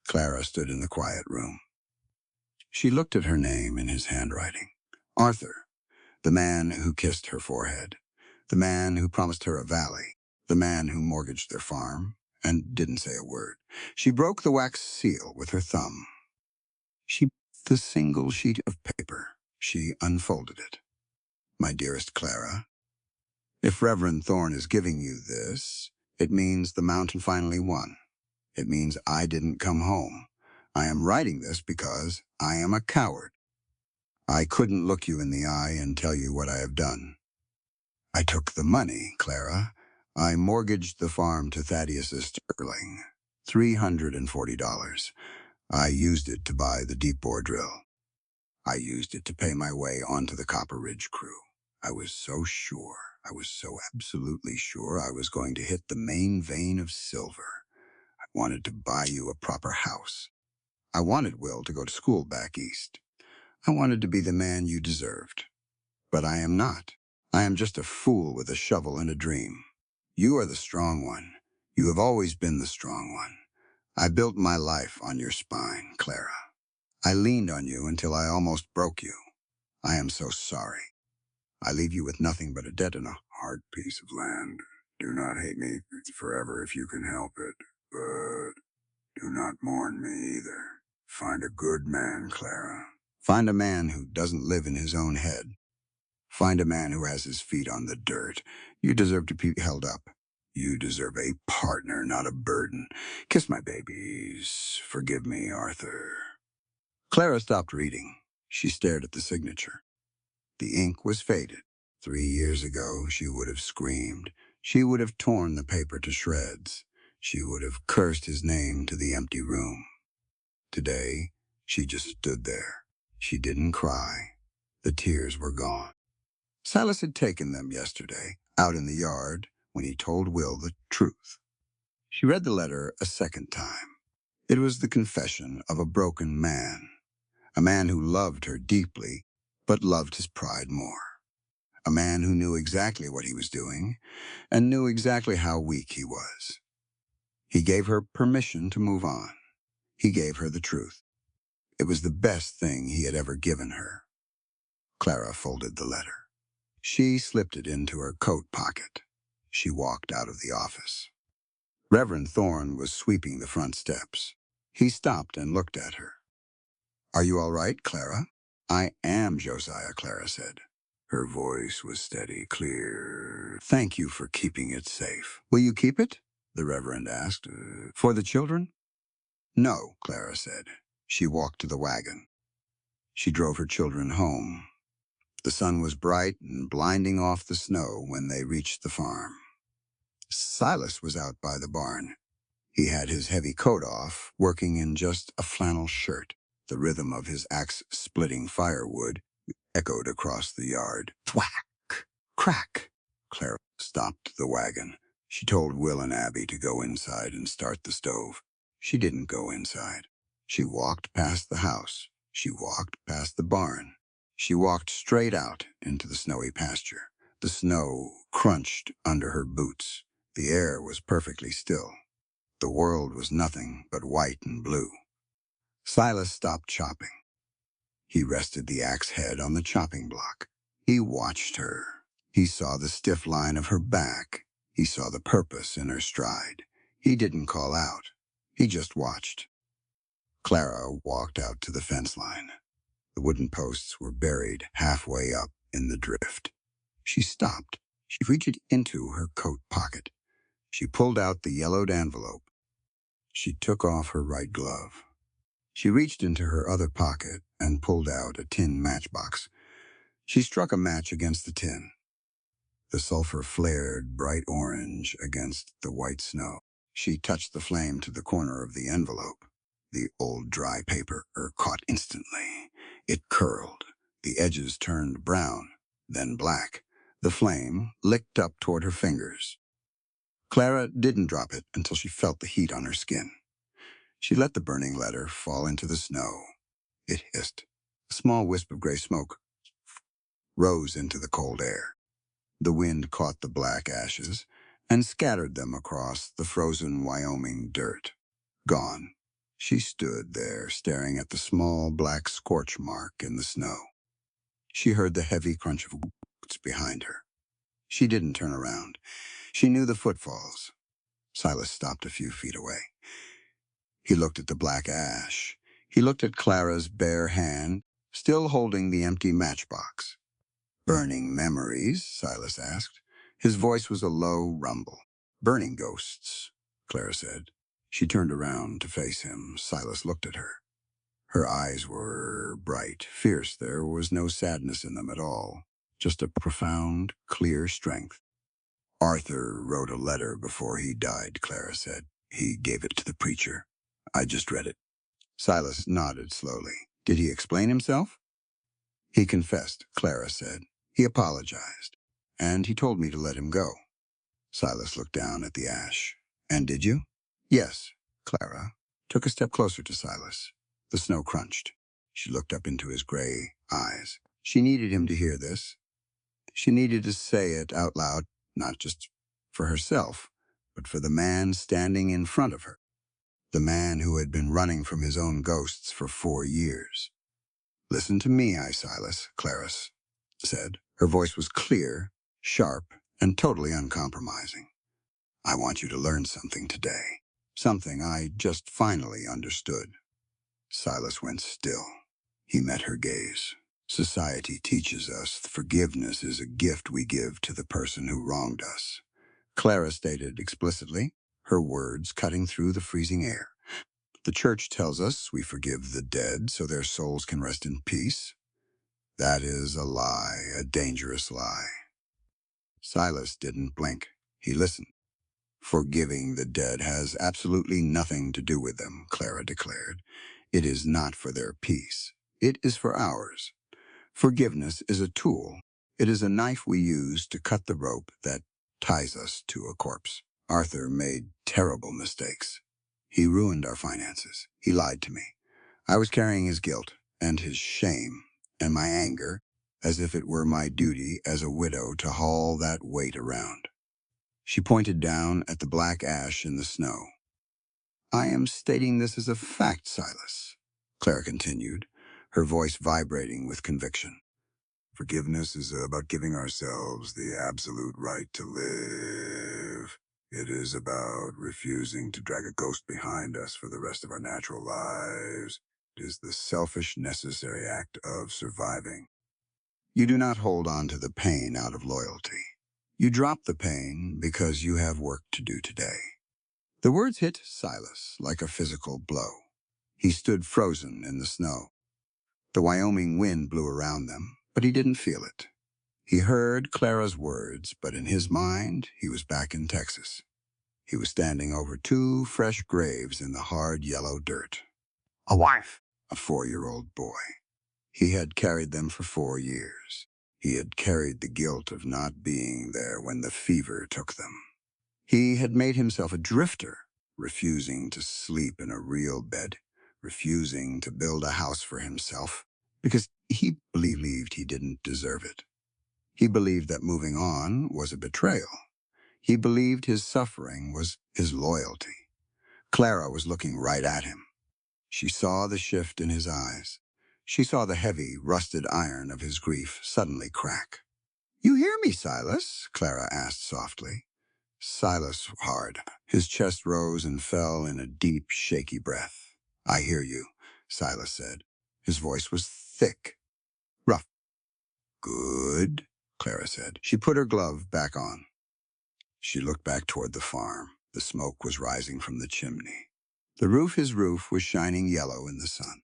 Clara stood in the quiet room. She looked at her name in his handwriting. Arthur, the man who kissed her forehead, the man who promised her a valley, the man who mortgaged their farm, and didn't say a word. She broke the wax seal with her thumb. She picked the single sheet of paper. She unfolded it. My dearest Clara, if Reverend Thorne is giving you this, it means the mountain finally won. It means I didn't come home. I am writing this because I am a coward. I couldn't look you in the eye and tell you what I have done. I took the money, Clara. I mortgaged the farm to Thaddeus's sterling. $340. I used it to buy the deep bore drill. I used it to pay my way onto the Copper Ridge crew. I was so sure, I was so absolutely sure I was going to hit the main vein of silver. I wanted to buy you a proper house. I wanted Will to go to school back east. I wanted to be the man you deserved. But I am not. I am just a fool with a shovel and a dream. You are the strong one. You have always been the strong one. I built my life on your spine, Clara. I leaned on you until I almost broke you. I am so sorry. I leave you with nothing but a debt and a hard piece of land. Do not hate me forever if you can help it, but do not mourn me either. Find a good man, Clara. Find a man who doesn't live in his own head. Find a man who has his feet on the dirt. You deserve to be held up. You deserve a partner, not a burden. Kiss my babies. Forgive me, Arthur. Clara stopped reading. She stared at the signature. The ink was faded. 3 years ago, she would have screamed. She would have torn the paper to shreds. She would have cursed his name to the empty room. Today, she just stood there. She didn't cry. The tears were gone. Silas had taken them yesterday, out in the yard, when he told Will the truth. She read the letter a second time. It was the confession of a broken man, a man who loved her deeply, but loved his pride more. A man who knew exactly what he was doing and knew exactly how weak he was. He gave her permission to move on. He gave her the truth. It was the best thing he had ever given her. Clara folded the letter. She slipped it into her coat pocket. She walked out of the office. Reverend Thorne was sweeping the front steps. He stopped and looked at her. Are you all right, Clara? I am, Josiah, Clara said. Her voice was steady, clear. Thank you for keeping it safe. Will you keep it? The Reverend asked. For the children? No, Clara said. She walked to the wagon. She drove her children home. The sun was bright and blinding off the snow when they reached the farm. Silas was out by the barn. He had his heavy coat off, working in just a flannel shirt. The rhythm of his axe splitting firewood echoed across the yard. Thwack! Crack! Clara stopped the wagon. She told Will and Abby to go inside and start the stove. She didn't go inside. She walked past the house. She walked past the barn. She walked straight out into the snowy pasture. The snow crunched under her boots. The air was perfectly still. The world was nothing but white and blue. Silas stopped chopping. He rested the axe head on the chopping block. He watched her. He saw the stiff line of her back. He saw the purpose in her stride. He didn't call out. He just watched. Clara walked out to the fence line. The wooden posts were buried halfway up in the drift. She stopped. She reached into her coat pocket. She pulled out the yellowed envelope. She took off her right glove. She reached into her other pocket and pulled out a tin matchbox. She struck a match against the tin. The sulfur flared bright orange against the white snow. She touched the flame to the corner of the envelope. The old dry paper caught instantly. It curled. The edges turned brown, then black. The flame licked up toward her fingers. Clara didn't drop it until she felt the heat on her skin. She let the burning letter fall into the snow. It hissed. A small wisp of gray smoke rose into the cold air. The wind caught the black ashes and scattered them across the frozen Wyoming dirt. Gone. She stood there staring at the small black scorch mark in the snow. She heard the heavy crunch of boots behind her. She didn't turn around. She knew the footfalls. Silas stopped a few feet away. He looked at the black ash. He looked at Clara's bare hand, still holding the empty matchbox. "Burning memories?" Silas asked. His voice was a low rumble. "Burning ghosts," Clara said. She turned around to face him. Silas looked at her. Her eyes were bright, fierce. There was no sadness in them at all, just a profound, clear strength. "Arthur wrote a letter before he died," Clara said. "He gave it to the preacher. I just read it." Silas nodded slowly. "Did he explain himself?" "He confessed," Clara said. "He apologized. And he told me to let him go." Silas looked down at the ash. "And did you?" "Yes." Clara took a step closer to Silas. The snow crunched. She looked up into his gray eyes. She needed him to hear this. She needed to say it out loud, not just for herself, but for the man standing in front of her, the man who had been running from his own ghosts for 4 years. "Listen to me, Silas," Clara said. Her voice was clear, sharp, and totally uncompromising. "I want you to learn something today. Something I just finally understood." Silas went still. He met her gaze. "Society teaches us forgiveness is a gift we give to the person who wronged us," Clara stated explicitly, her words cutting through the freezing air. "The church tells us we forgive the dead so their souls can rest in peace. That is a lie, a dangerous lie." Silas didn't blink. He listened. "Forgiving the dead has absolutely nothing to do with them," Clara declared. "It is not for their peace. It is for ours. Forgiveness is a tool. It is a knife we use to cut the rope that ties us to a corpse. Arthur made terrible mistakes. He ruined our finances. He lied to me. I was carrying his guilt and his shame and my anger as if it were my duty as a widow to haul that weight around." She pointed down at the black ash in the snow. "I am stating this as a fact, Silas," Clara continued, her voice vibrating with conviction. "Forgiveness is about giving ourselves the absolute right to live. It is about refusing to drag a ghost behind us for the rest of our natural lives. It is the selfish, necessary act of surviving. You do not hold on to the pain out of loyalty. You drop the pain because you have work to do today." The words hit Silas like a physical blow. He stood frozen in the snow. The Wyoming wind blew around them, but he didn't feel it. He heard Clara's words, but in his mind, he was back in Texas. He was standing over 2 fresh graves in the hard yellow dirt. A wife, a 4-year-old boy. He had carried them for 4 years. He had carried the guilt of not being there when the fever took them. He had made himself a drifter, refusing to sleep in a real bed, refusing to build a house for himself, because he believed he didn't deserve it. He believed that moving on was a betrayal. He believed his suffering was his loyalty. Clara was looking right at him. She saw the shift in his eyes. She saw the heavy, rusted iron of his grief suddenly crack. You hear me, Silas? Clara asked softly. Silas hard. His chest rose and fell in a deep, shaky breath. I hear you, Silas said. His voice was thick, rough. Good, Clara said. She put her glove back on. She looked back toward the farm. The smoke was rising from the chimney. His roof was shining yellow in the sun.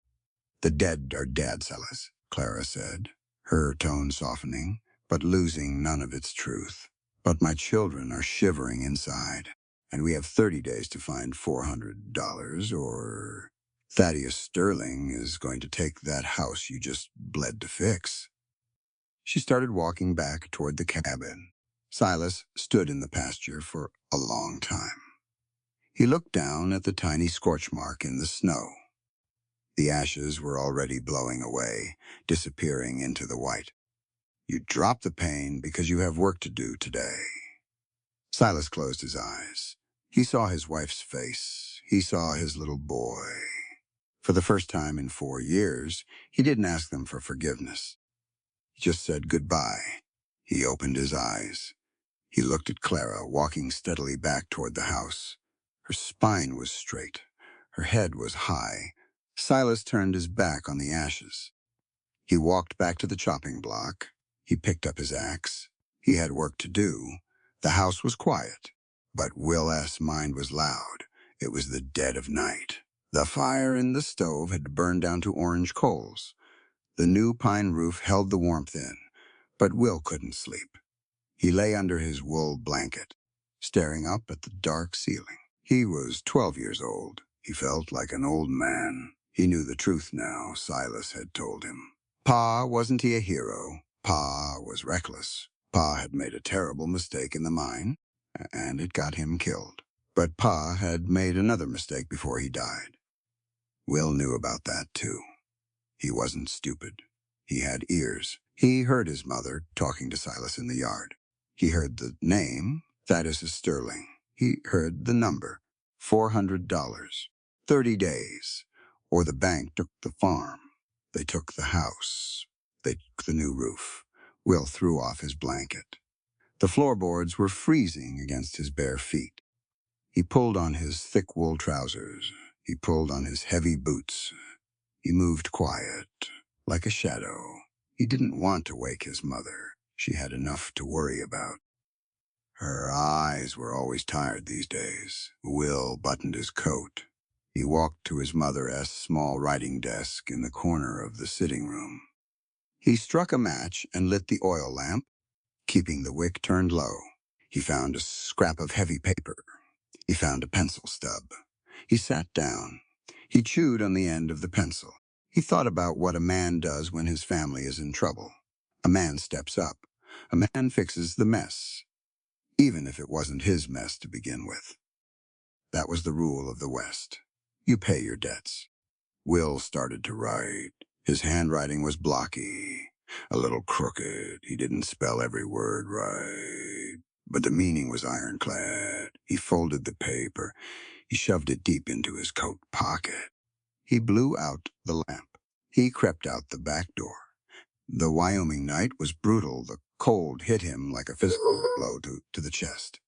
The dead are dead, Silas, Clara said, her tone softening, but losing none of its truth. But my children are shivering inside, and we have 30 days to find $400, or Thaddeus Sterling is going to take that house you just bled to fix. She started walking back toward the cabin. Silas stood in the pasture for a long time. He looked down at the tiny scorch mark in the snow. The ashes were already blowing away, disappearing into the white. You drop the pain because you have work to do today. Silas closed his eyes. He saw his wife's face. He saw his little boy. For the first time in 4 years, he didn't ask them for forgiveness. He just said goodbye. He opened his eyes. He looked at Clara, walking steadily back toward the house. Her spine was straight. Her head was high. Silas turned his back on the ashes. He walked back to the chopping block. He picked up his axe. He had work to do. The house was quiet, but Will S.'s mind was loud. It was the dead of night. The fire in the stove had burned down to orange coals. The new pine roof held the warmth in, but Will couldn't sleep. He lay under his wool blanket, staring up at the dark ceiling. He was 12 years old. He felt like an old man. He knew the truth now, Silas had told him. Pa, wasn't he a hero? Pa was reckless. Pa had made a terrible mistake in the mine, and it got him killed. But Pa had made another mistake before he died. Will knew about that, too. He wasn't stupid. He had ears. He heard his mother talking to Silas in the yard. He heard the name, Thaddeus Sterling. He heard the number, $400, 30 days, or the bank took the farm. They took the house. They took the new roof. Will threw off his blanket. The floorboards were freezing against his bare feet. He pulled on his thick wool trousers. He pulled on his heavy boots. He moved quiet, like a shadow. He didn't want to wake his mother. She had enough to worry about. Her eyes were always tired these days. Will buttoned his coat. He walked to his mother's small writing desk in the corner of the sitting room. He struck a match and lit the oil lamp, keeping the wick turned low. He found a scrap of heavy paper. He found a pencil stub. He sat down. He chewed on the end of the pencil. He thought about what a man does when his family is in trouble. A man steps up. A man fixes the mess, even if it wasn't his mess to begin with. That was the rule of the West. You pay your debts. Will started to write. His handwriting was blocky, a little crooked. He didn't spell every word right, but the meaning was ironclad. He folded the paper. He shoved it deep into his coat pocket. He blew out the lamp. He crept out the back door. The Wyoming night was brutal. The cold hit him like a physical blow to the chest.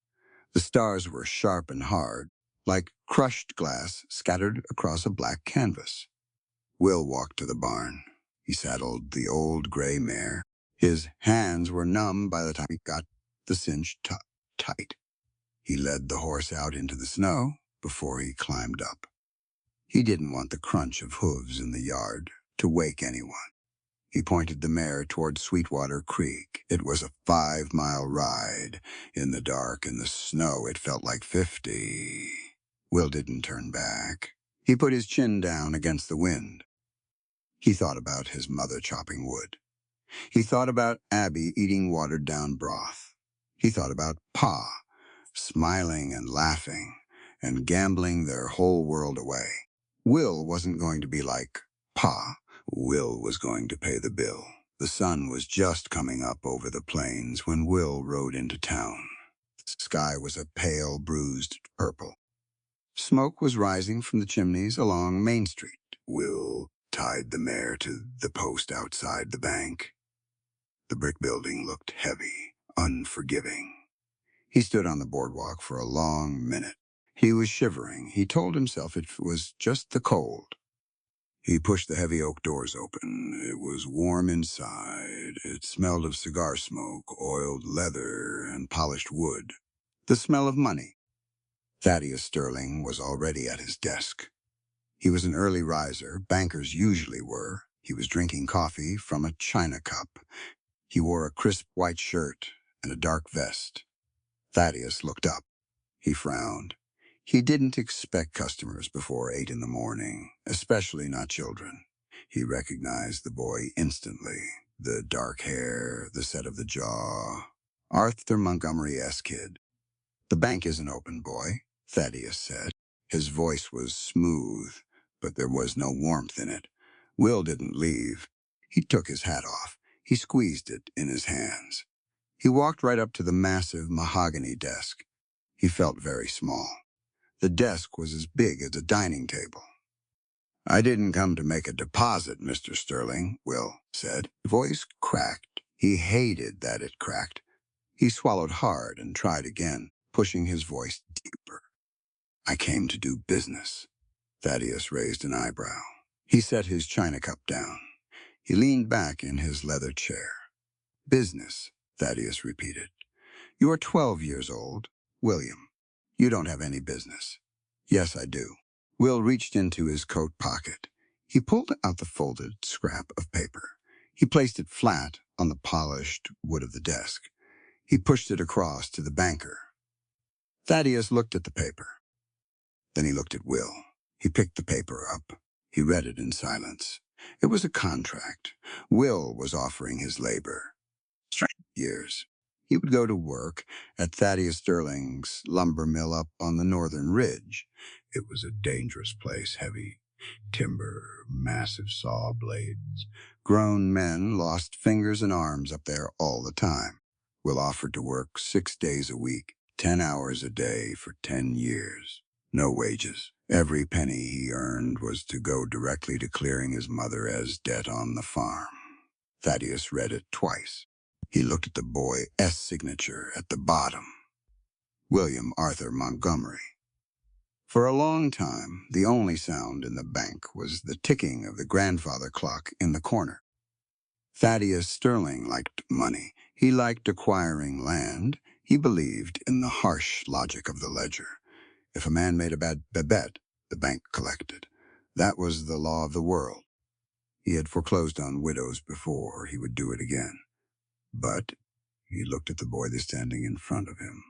The stars were sharp and hard, like crushed glass scattered across a black canvas. Will walked to the barn. He saddled the old gray mare. His hands were numb by the time he got the cinch tight. He led the horse out into the snow before he climbed up. He didn't want the crunch of hooves in the yard to wake anyone. He pointed the mare toward Sweetwater Creek. It was a 5-mile ride. In the dark and the snow, it felt like 50. Will didn't turn back. He put his chin down against the wind. He thought about his mother chopping wood. He thought about Abby eating watered-down broth. He thought about Pa, smiling and laughing and gambling their whole world away. Will wasn't going to be like Pa. Will was going to pay the bill. The sun was just coming up over the plains when Will rode into town. The sky was a pale, bruised purple. Smoke was rising from the chimneys along Main Street. Will tied the mare to the post outside the bank. The brick building looked heavy, unforgiving. He stood on the boardwalk for a long minute. He was shivering. He told himself it was just the cold. He pushed the heavy oak doors open. It was warm inside. It smelled of cigar smoke, oiled leather, and polished wood. The smell of money. Thaddeus Sterling was already at his desk. He was an early riser. Bankers usually were. He was drinking coffee from a china cup. He wore a crisp white shirt and a dark vest. Thaddeus looked up. He frowned. He didn't expect customers before 8 in the morning, especially not children. He recognized the boy instantly. The dark hair, the set of the jaw. Arthur Montgomery S. Kid. "The bank isn't open, boy," Thaddeus said. His voice was smooth, but there was no warmth in it. Will didn't leave. He took his hat off. He squeezed it in his hands. He walked right up to the massive mahogany desk. He felt very small. The desk was as big as a dining table. "I didn't come to make a deposit, Mr. Sterling," Will said. His voice cracked. He hated that it cracked. He swallowed hard and tried again, pushing his voice deeper. "I came to do business." Thaddeus raised an eyebrow. He set his china cup down. He leaned back in his leather chair. "Business," Thaddeus repeated. "You are 12 years old, William. You don't have any business." "Yes, I do." Will reached into his coat pocket. He pulled out the folded scrap of paper. He placed it flat on the polished wood of the desk. He pushed it across to the banker. Thaddeus looked at the paper. Then he looked at Will. He picked the paper up. He read it in silence. It was a contract. Will was offering his labor. Years. He would go to work at Thaddeus Sterling's lumber mill up on the northern ridge. It was a dangerous place, heavy timber, massive saw blades. Grown men lost fingers and arms up there all the time. Will offered to work 6 days a week, 10 hours a day for 10 years. No wages. Every penny he earned was to go directly to clearing his mother as debt on the farm. Thaddeus read it twice. He looked at the boy's signature at the bottom. William Arthur Montgomery. For a long time, the only sound in the bank was the ticking of the grandfather clock in the corner. Thaddeus Sterling liked money. He liked acquiring land. He believed in the harsh logic of the ledger. If a man made a bad bet, the bank collected. That was the law of the world. He had foreclosed on widows before. He would do it again. But he looked at the boy standing in front of him.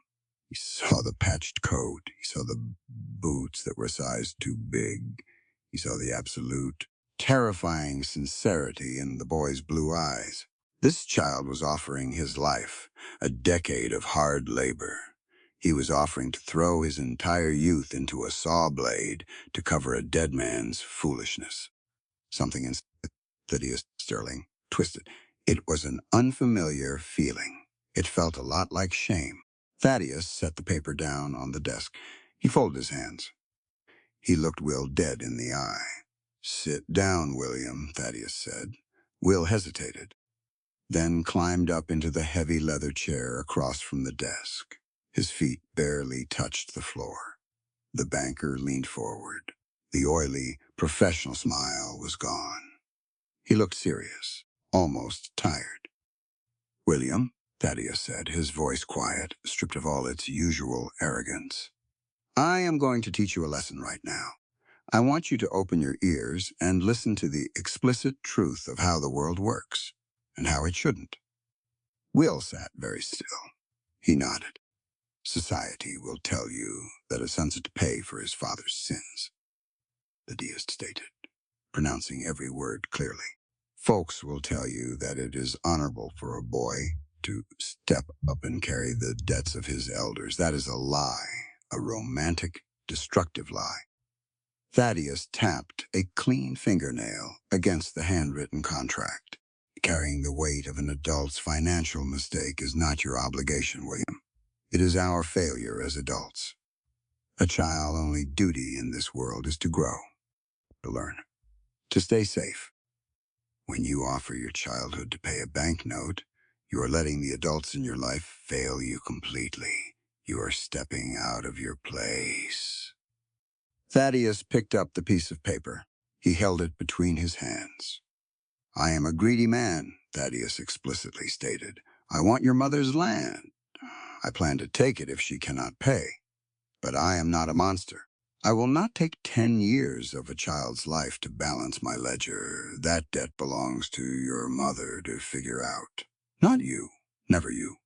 He saw the patched coat. He saw the boots that were sized too big. He saw the absolute, terrifying sincerity in the boy's blue eyes. This child was offering his life, a decade of hard labor. He was offering to throw his entire youth into a saw blade to cover a dead man's foolishness. Something in Thaddeus Sterling twisted. It was an unfamiliar feeling. It felt a lot like shame. Thaddeus set the paper down on the desk. He folded his hands. He looked Will dead in the eye. "Sit down, William," Thaddeus said. Will hesitated, then climbed up into the heavy leather chair across from the desk. His feet barely touched the floor. The banker leaned forward. The oily, professional smile was gone. He looked serious, almost tired. "William," Thaddeus said, his voice quiet, stripped of all its usual arrogance. "I am going to teach you a lesson right now. I want you to open your ears and listen to the explicit truth of how the world works, and how it shouldn't." Will sat very still. He nodded. "Society will tell you that a son's to pay for his father's sins," the deist stated, pronouncing every word clearly. "Folks will tell you that it is honorable for a boy to step up and carry the debts of his elders. That is a lie, a romantic, destructive lie." Thaddeus tapped a clean fingernail against the handwritten contract. "Carrying the weight of an adult's financial mistake is not your obligation, William. It is our failure as adults. A child's only duty in this world is to grow, to learn, to stay safe. When you offer your childhood to pay a banknote, You are letting the adults in your life fail you completely. You are stepping out of your place. Thaddeus picked up the piece of paper. He held it between his hands. I am a greedy man, Thaddeus explicitly stated. I want your mother's land. I plan to take it if she cannot pay. But I am not a monster. I will not take 10 years of a child's life to balance my ledger. That debt belongs to your mother to figure out. Not you. Never you.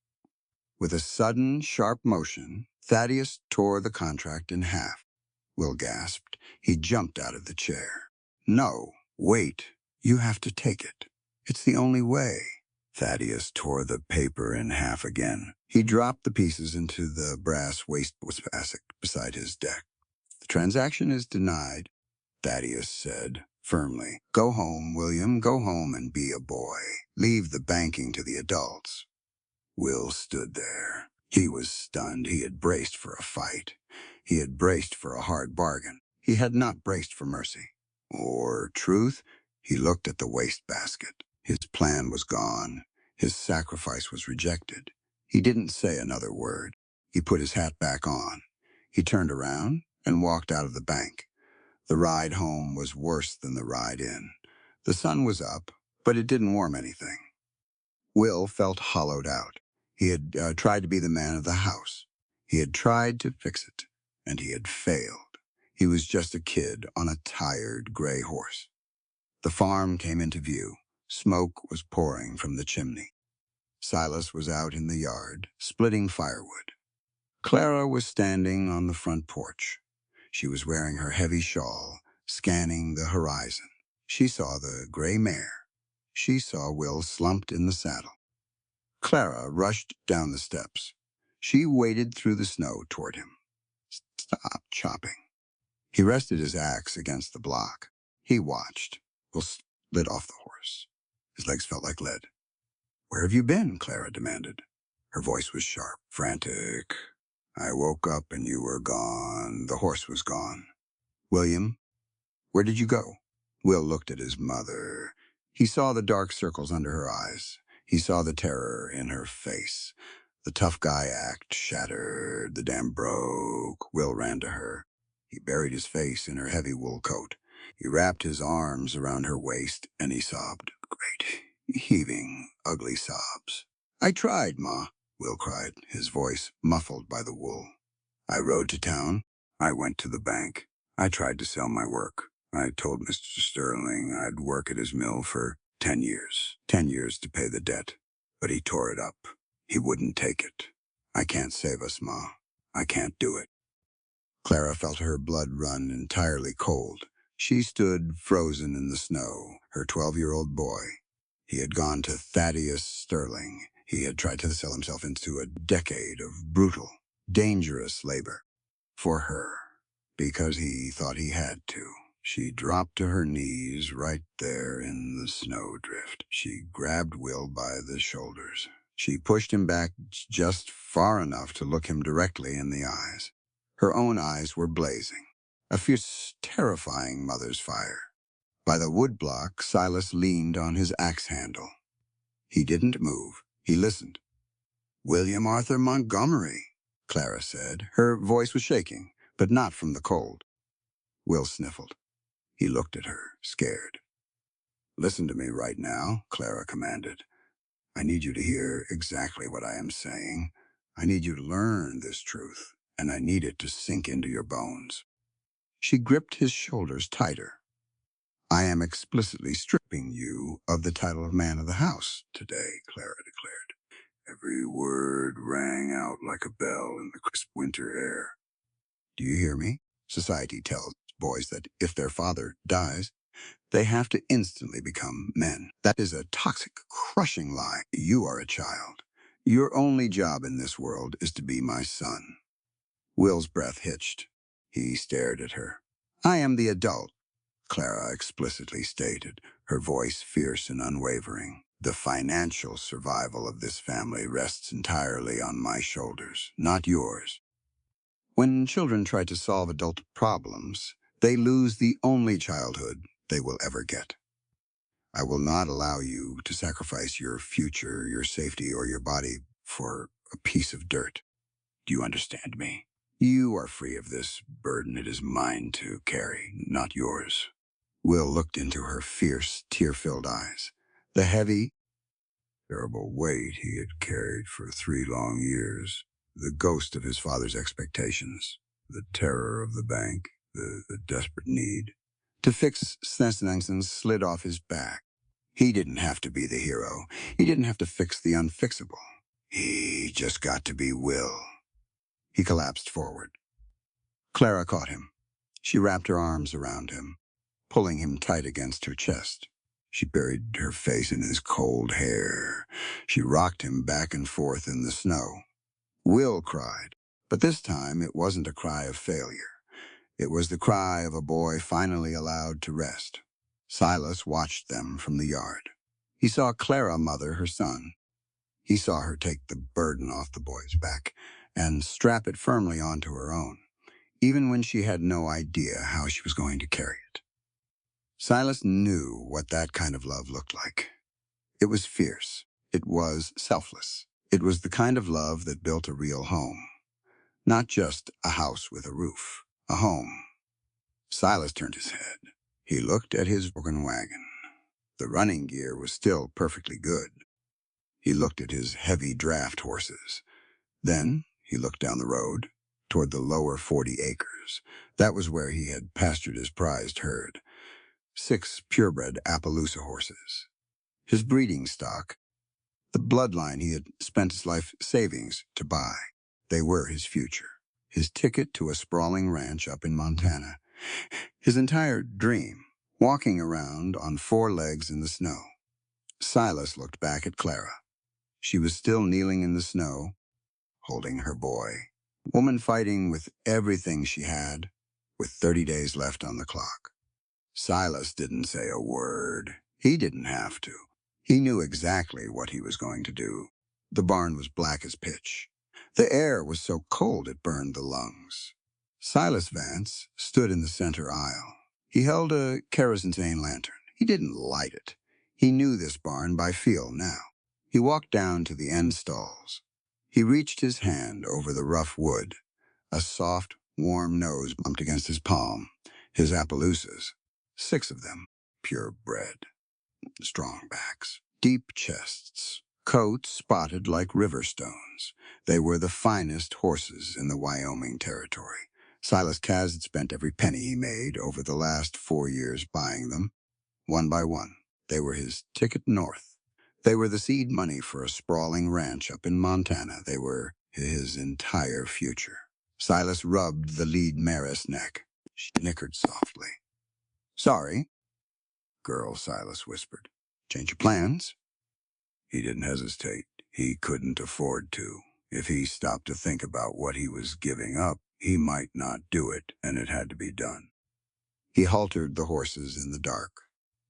With a sudden, sharp motion, Thaddeus tore the contract in half. Will gasped. He jumped out of the chair. No, wait. You have to take it. It's the only way. Thaddeus tore the paper in half again. He dropped the pieces into the brass wastebasket beside his desk. The transaction is denied, Thaddeus said firmly. Go home, William. Go home and be a boy. Leave the banking to the adults. Will stood there. He was stunned. He had braced for a fight. He had braced for a hard bargain. He had not braced for mercy. Or truth. He looked at the wastebasket. His plan was gone. His sacrifice was rejected. He didn't say another word. He put his hat back on. He turned around and walked out of the bank. The ride home was worse than the ride in. The sun was up, but it didn't warm anything. Will felt hollowed out. He had tried to be the man of the house. He had tried to fix it, and he had failed. He was just a kid on a tired gray horse. The farm came into view. Smoke was pouring from the chimney. Silas was out in the yard, splitting firewood. Clara was standing on the front porch. She was wearing her heavy shawl, scanning the horizon. She saw the gray mare. She saw Will slumped in the saddle. Clara rushed down the steps. She waded through the snow toward him. Stop chopping. He rested his axe against the block. He watched. Will slid off the horse. His legs felt like lead. Where have you been? Clara demanded. Her voice was sharp, frantic. I woke up and you were gone. The horse was gone. William, where did you go? Will looked at his mother. He saw the dark circles under her eyes. He saw the terror in her face. The tough guy act shattered. The dam broke. Will ran to her. He buried his face in her heavy wool coat. He wrapped his arms around her waist, and he sobbed. Great, heaving, ugly sobs. I tried, Ma, Will cried, his voice muffled by the wool. I rode to town. I went to the bank. I tried to sell my work. I told Mr. Sterling I'd work at his mill for 10 years. 10 years to pay the debt. But he tore it up. He wouldn't take it. I can't save us, Ma. I can't do it. Clara felt her blood run entirely cold. She stood frozen in the snow, her 12-year-old boy. He had gone to Thaddeus Sterling. He had tried to sell himself into a decade of brutal, dangerous labor. For her, because he thought he had to. She dropped to her knees right there in the snowdrift. She grabbed Will by the shoulders. She pushed him back just far enough to look him directly in the eyes. Her own eyes were blazing, a fierce, terrifying mother's fire. By the woodblock, Silas leaned on his axe handle. He didn't move. He listened. William Arthur Montgomery, Clara said. Her voice was shaking, but not from the cold. Will sniffled. He looked at her, scared. Listen to me right now, Clara commanded. I need you to hear exactly what I am saying. I need you to learn this truth, and I need it to sink into your bones. She gripped his shoulders tighter. I am explicitly stripping you of the title of man of the house today, Clara declared. Every word rang out like a bell in the crisp winter air. Do you hear me? Society tells boys that if their father dies, they have to instantly become men. That is a toxic, crushing lie. You are a child. Your only job in this world is to be my son. Will's breath hitched. He stared at her. I am the adult, Clara explicitly stated, her voice fierce and unwavering. The financial survival of this family rests entirely on my shoulders, not yours. When children try to solve adult problems, they lose the only childhood they will ever get. I will not allow you to sacrifice your future, your safety, or your body for a piece of dirt. Do you understand me? You are free of this burden. It is mine to carry, not yours. Will looked into her fierce, tear-filled eyes. The heavy, terrible weight he had carried for 3 long years, the ghost of his father's expectations, the terror of the bank, the desperate need. To fix Snessnansen slid off his back. He didn't have to be the hero. He didn't have to fix the unfixable. He just got to be Will. He collapsed forward. Clara caught him. She wrapped her arms around him, pulling him tight against her chest. She buried her face in his cold hair. She rocked him back and forth in the snow. Will cried, but this time it wasn't a cry of failure. It was the cry of a boy finally allowed to rest. Silas watched them from the yard. He saw Clara mother her son. He saw her take the burden off the boy's back and strap it firmly onto her own, even when she had no idea how she was going to carry it. Silas knew what that kind of love looked like. It was fierce. It was selfless. It was the kind of love that built a real home. Not just a house with a roof. A home. Silas turned his head. He looked at his broken wagon. The running gear was still perfectly good. He looked at his heavy draft horses. Then he looked down the road, toward the lower 40 acres. That was where he had pastured his prized herd. 6 purebred Appaloosa horses. His breeding stock, the bloodline he had spent his life savings to buy. They were his future. His ticket to a sprawling ranch up in Montana. His entire dream, walking around on 4 legs in the snow. Silas looked back at Clara. She was still kneeling in the snow, holding her boy. Woman fighting with everything she had, with 30 days left on the clock. Silas didn't say a word. He didn't have to. He knew exactly what he was going to do. The barn was black as pitch. The air was so cold it burned the lungs. Silas Vance stood in the center aisle. He held a kerosene lantern. He didn't light it. He knew this barn by feel now. He walked down to the end stalls. He reached his hand over the rough wood. A soft, warm nose bumped against his palm. His Appaloosas. 6 of them, purebred. Strong backs, deep chests, coats spotted like river stones. They were the finest horses in the Wyoming Territory. Silas Kaz had spent every penny he made over the last 4 years buying them. One by one, they were his ticket north. They were the seed money for a sprawling ranch up in Montana. They were his entire future. Silas rubbed the lead mare's neck. She nickered softly. "Sorry, girl," Silas whispered. "Change your plans?" He didn't hesitate. He couldn't afford to. If he stopped to think about what he was giving up, he might not do it, and it had to be done. He haltered the horses in the dark.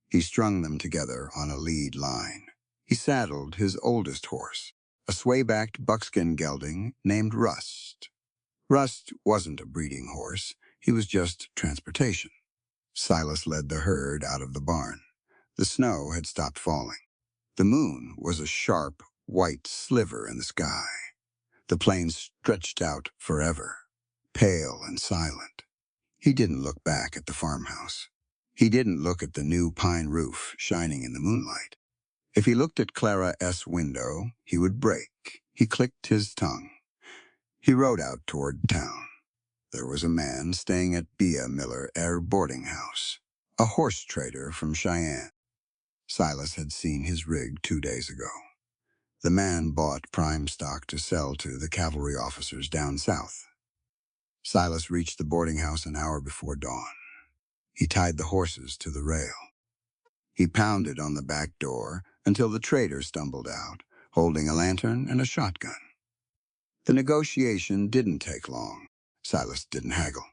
He strung them together on a lead line. He saddled his oldest horse, a sway-backed buckskin gelding named Rust. Rust wasn't a breeding horse. He was just transportation. Silas led the herd out of the barn. The snow had stopped falling. The moon was a sharp, white sliver in the sky. The plains stretched out forever, pale and silent. He didn't look back at the farmhouse. He didn't look at the new pine roof shining in the moonlight. If he looked at Clara S. window, he would break. He clicked his tongue. He rode out toward town. There was a man staying at Bia Miller Air Boarding House, a horse trader from Cheyenne. Silas had seen his rig 2 days ago. The man bought prime stock to sell to the cavalry officers down south. Silas reached the boarding house an hour before dawn. He tied the horses to the rail. He pounded on the back door until the trader stumbled out, holding a lantern and a shotgun. The negotiation didn't take long. Silas didn't haggle.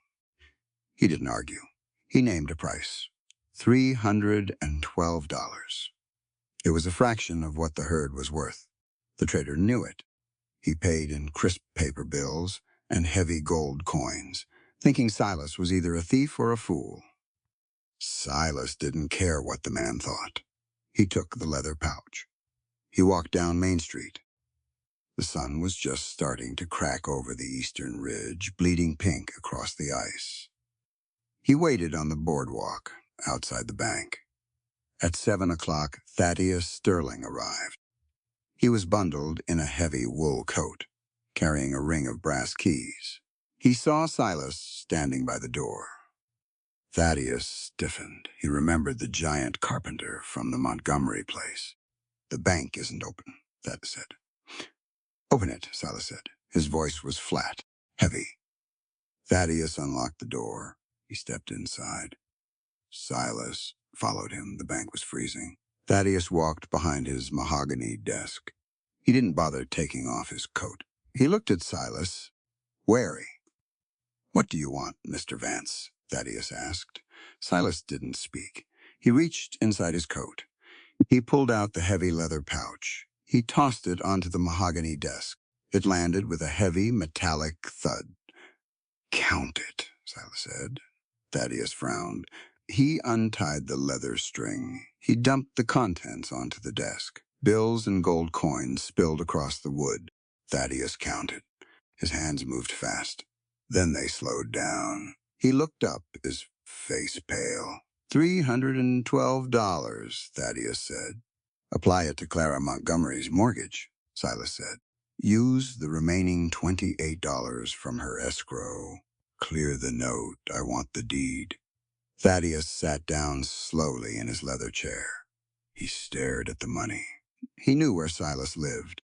He didn't argue. He named a price. $312. It was a fraction of what the herd was worth. The trader knew it. He paid in crisp paper bills and heavy gold coins, thinking Silas was either a thief or a fool. Silas didn't care what the man thought. He took the leather pouch. He walked down Main Street. The sun was just starting to crack over the eastern ridge, bleeding pink across the ice. He waited on the boardwalk outside the bank. At 7 o'clock, Thaddeus Sterling arrived. He was bundled in a heavy wool coat, carrying a ring of brass keys. He saw Silas standing by the door. Thaddeus stiffened. He remembered the giant carpenter from the Montgomery place. "The bank isn't open," Thaddeus said. "Open it," Silas said. His voice was flat, heavy. Thaddeus unlocked the door. He stepped inside. Silas followed him. The bank was freezing. Thaddeus walked behind his mahogany desk. He didn't bother taking off his coat. He looked at Silas, wary. "What do you want, Mr. Vance?" Thaddeus asked. Silas didn't speak. He reached inside his coat. He pulled out the heavy leather pouch. He tossed it onto the mahogany desk. It landed with a heavy, metallic thud. "Count it," Silas said. Thaddeus frowned. He untied the leather string. He dumped the contents onto the desk. Bills and gold coins spilled across the wood. Thaddeus counted. His hands moved fast. Then they slowed down. He looked up, his face pale. $312, Thaddeus said. "Apply it to Clara Montgomery's mortgage," Silas said. "Use the remaining $28 from her escrow. Clear the note. I want the deed." Thaddeus sat down slowly in his leather chair. He stared at the money. He knew where Silas lived.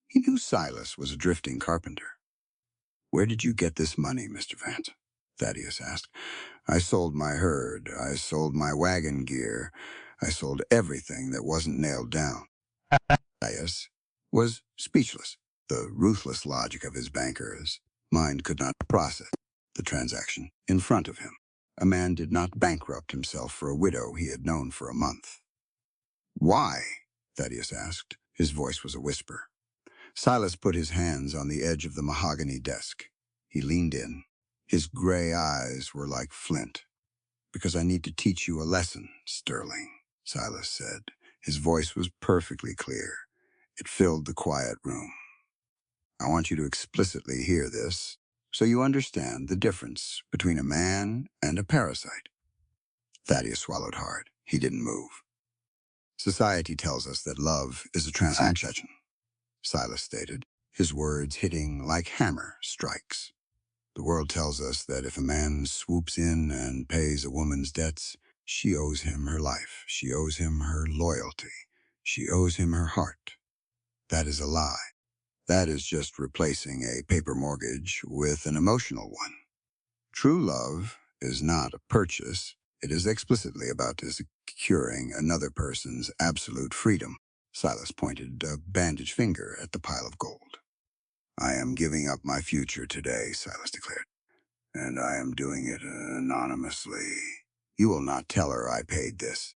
He knew Silas was a drifting carpenter. "Where did you get this money, Mr. Vance?" Thaddeus asked. "I sold my herd. I sold my wagon gear. I sold everything that wasn't nailed down." Thaddeus was speechless. The ruthless logic of his banker's mind could not process the transaction in front of him. A man did not bankrupt himself for a widow he had known for a month. "Why?" Thaddeus asked. His voice was a whisper. Silas put his hands on the edge of the mahogany desk. He leaned in. His gray eyes were like flint. "Because I need to teach you a lesson, Sterling," Silas said. His voice was perfectly clear. It filled the quiet room. "I want you to explicitly hear this, so you understand the difference between a man and a parasite." Thaddeus swallowed hard. He didn't move. "Society tells us that love is a transaction," Silas stated, his words hitting like hammer strikes. "The world tells us that if a man swoops in and pays a woman's debts, she owes him her life. She owes him her loyalty. She owes him her heart. That is a lie. That is just replacing a paper mortgage with an emotional one. True love is not a purchase. It is explicitly about securing another person's absolute freedom." Silas pointed a bandaged finger at the pile of gold. "I am giving up my future today," Silas declared, "and I am doing it anonymously. You will not tell her I paid this.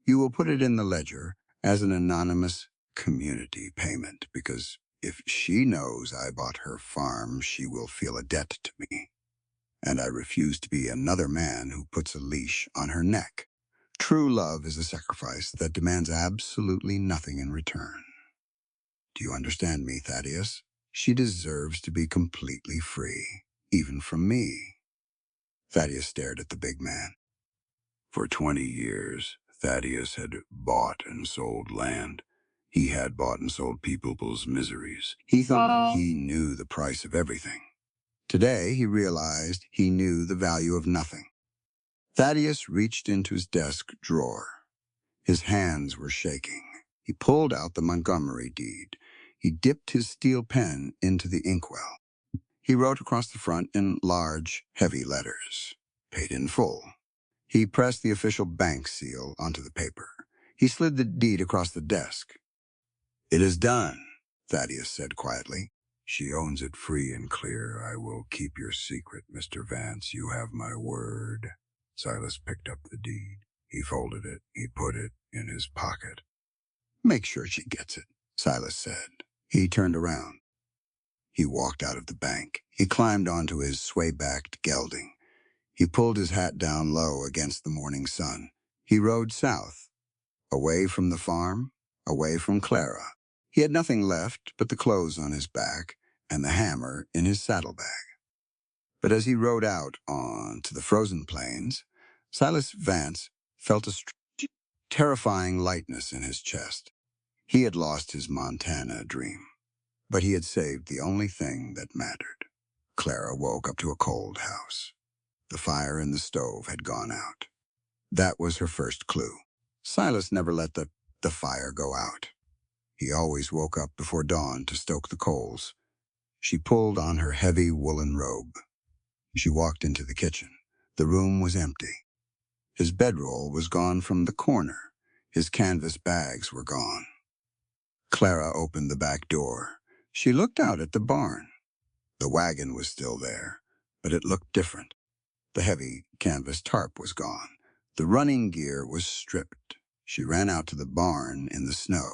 You will put it in the ledger as an anonymous community payment, because if she knows I bought her farm, she will feel a debt to me. And I refuse to be another man who puts a leash on her neck. True love is a sacrifice that demands absolutely nothing in return. Do you understand me, Thaddeus? She deserves to be completely free, even from me." Thaddeus stared at the big man. For 20 years, Thaddeus had bought and sold land. He had bought and sold people's miseries. He thought he knew the price of everything. Today, he realized he knew the value of nothing. Thaddeus reached into his desk drawer. His hands were shaking. He pulled out the Montgomery deed. He dipped his steel pen into the inkwell. He wrote across the front in large, heavy letters, "Paid in full." He pressed the official bank seal onto the paper. He slid the deed across the desk. "It is done," Thaddeus said quietly. "She owns it free and clear. I will keep your secret, Mr. Vance. You have my word." Silas picked up the deed. He folded it. He put it in his pocket. "Make sure she gets it," Silas said. He turned around. He walked out of the bank. He climbed onto his sway-backed gelding. He pulled his hat down low against the morning sun. He rode south, Away from the farm, away from Clara. He had nothing left but the clothes on his back and the hammer in his saddlebag. But as he rode out onto the frozen plains, Silas Vance felt a terrifying lightness in his chest. He had lost his Montana dream, but he had saved the only thing that mattered. Clara woke up to a cold house. The fire in the stove had gone out. That was her first clue. Silas never let the fire go out. He always woke up before dawn to stoke the coals. She pulled on her heavy woolen robe. She walked into the kitchen. The room was empty. His bedroll was gone from the corner. His canvas bags were gone. Clara opened the back door. She looked out at the barn. The wagon was still there, but it looked different. The heavy canvas tarp was gone. The running gear was stripped. She ran out to the barn in the snow.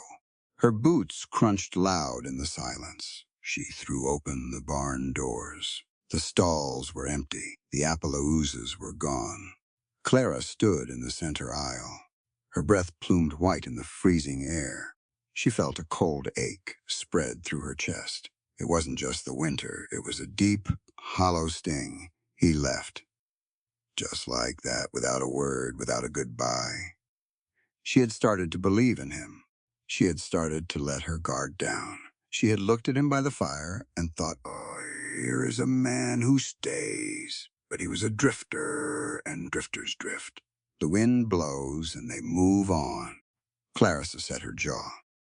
Her boots crunched loud in the silence. She threw open the barn doors. The stalls were empty. The Appaloozas were gone. Clara stood in the center aisle. Her breath plumed white in the freezing air. She felt a cold ache spread through her chest. It wasn't just the winter. It was a deep, hollow sting. He left. Just like that, without a word, without a goodbye. She had started to believe in him. She had started to let her guard down. She had looked at him by the fire and thought, oh, here is a man who stays. But he was a drifter, and drifters drift. The wind blows, and they move on. Clarissa set her jaw.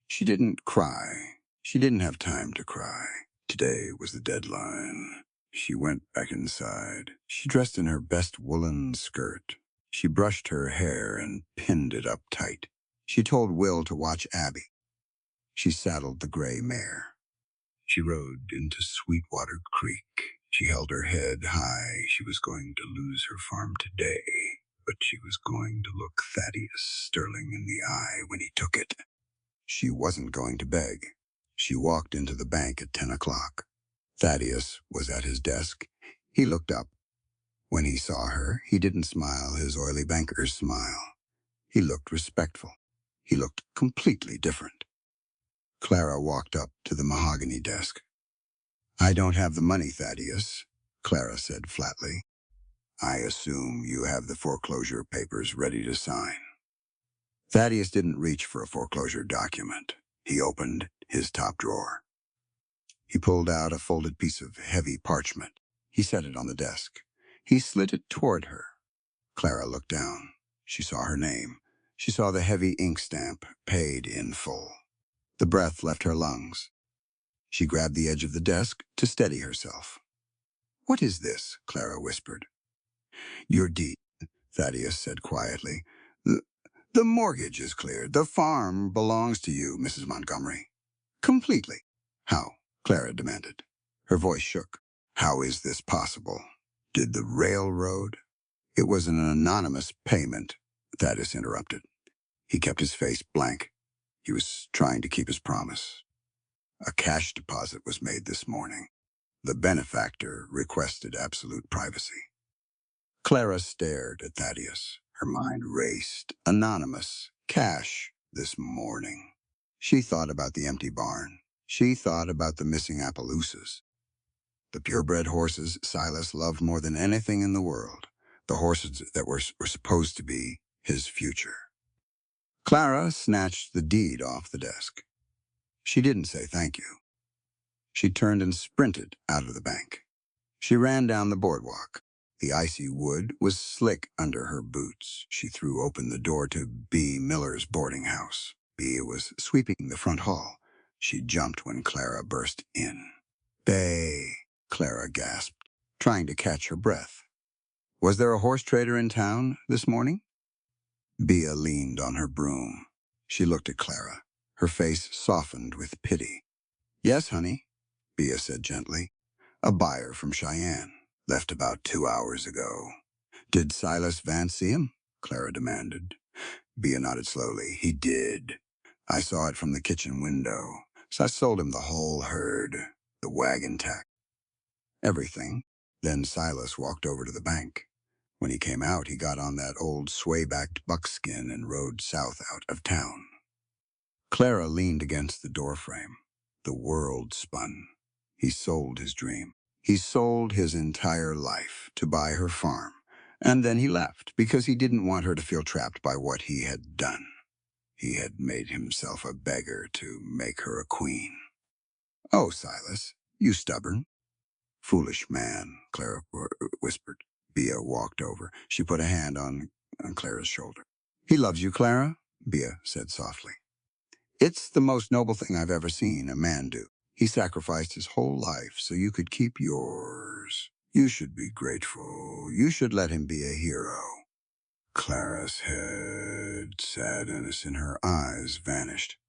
She didn't cry. She didn't have time to cry. Today was the deadline. She went back inside. She dressed in her best woolen skirt. She brushed her hair and pinned it up tight. She told Will to watch Abby. She saddled the gray mare. She rode into Sweetwater Creek. She held her head high. She was going to lose her farm today, but she was going to look Thaddeus Sterling in the eye when he took it. She wasn't going to beg. She walked into the bank at 10 o'clock. Thaddeus was at his desk. He looked up. When he saw her, he didn't smile his oily banker's smile. He looked respectful. He looked completely different. Clara walked up to the mahogany desk. I don't have the money, Thaddeus, Clara said flatly. I assume you have the foreclosure papers ready to sign. Thaddeus didn't reach for a foreclosure document. He opened his top drawer. He pulled out a folded piece of heavy parchment. He set it on the desk. He slid it toward her. Clara looked down. She saw her name. She saw the heavy ink stamp, paid in full. The breath left her lungs. She grabbed the edge of the desk to steady herself. What is this? Clara whispered. Your deed, Thaddeus said quietly. The mortgage is cleared. The farm belongs to you, Mrs. Montgomery. Completely. How? Clara demanded. Her voice shook. How is this possible? Did the railroad? It was an anonymous payment, Thaddeus interrupted. He kept his face blank. He was trying to keep his promise. A cash deposit was made this morning. The benefactor requested absolute privacy. Clara stared at Thaddeus. Her mind raced. Anonymous. Cash this morning. She thought about the empty barn. She thought about the missing Appaloozas. The purebred horses Silas loved more than anything in the world. The horses that were supposed to be his future. Clara snatched the deed off the desk. She didn't say thank you. She turned and sprinted out of the bank. She ran down the boardwalk. The icy wood was slick under her boots. She threw open the door to B. Miller's boarding house. B. was sweeping the front hall. She jumped when Clara burst in. Bay, Clara gasped, trying to catch her breath. Was there a horse trader in town this morning? Bea leaned on her broom. She looked at Clara. Her face softened with pity. Yes, honey, Bea said gently. A buyer from Cheyenne. Left about 2 hours ago. Did Silas Vance see him? Clara demanded. Bea nodded slowly. He did. I saw it from the kitchen window. So I sold him the whole herd, the wagon tack, everything. Then Silas walked over to the bank. When he came out, he got on that old sway-backed buckskin and rode south out of town. Clara leaned against the doorframe. The world spun. He sold his dream. He sold his entire life to buy her farm. And then he left because he didn't want her to feel trapped by what he had done. He had made himself a beggar to make her a queen. "Oh, Silas, you stubborn." "Foolish man," Clara whispered. Bea walked over. She put a hand on Clara's shoulder. "He loves you, Clara," Bea said softly. "It's the most noble thing I've ever seen a man do. He sacrificed his whole life so you could keep yours. You should be grateful. You should let him be a hero." Clara's head, sadness in her eyes, vanished.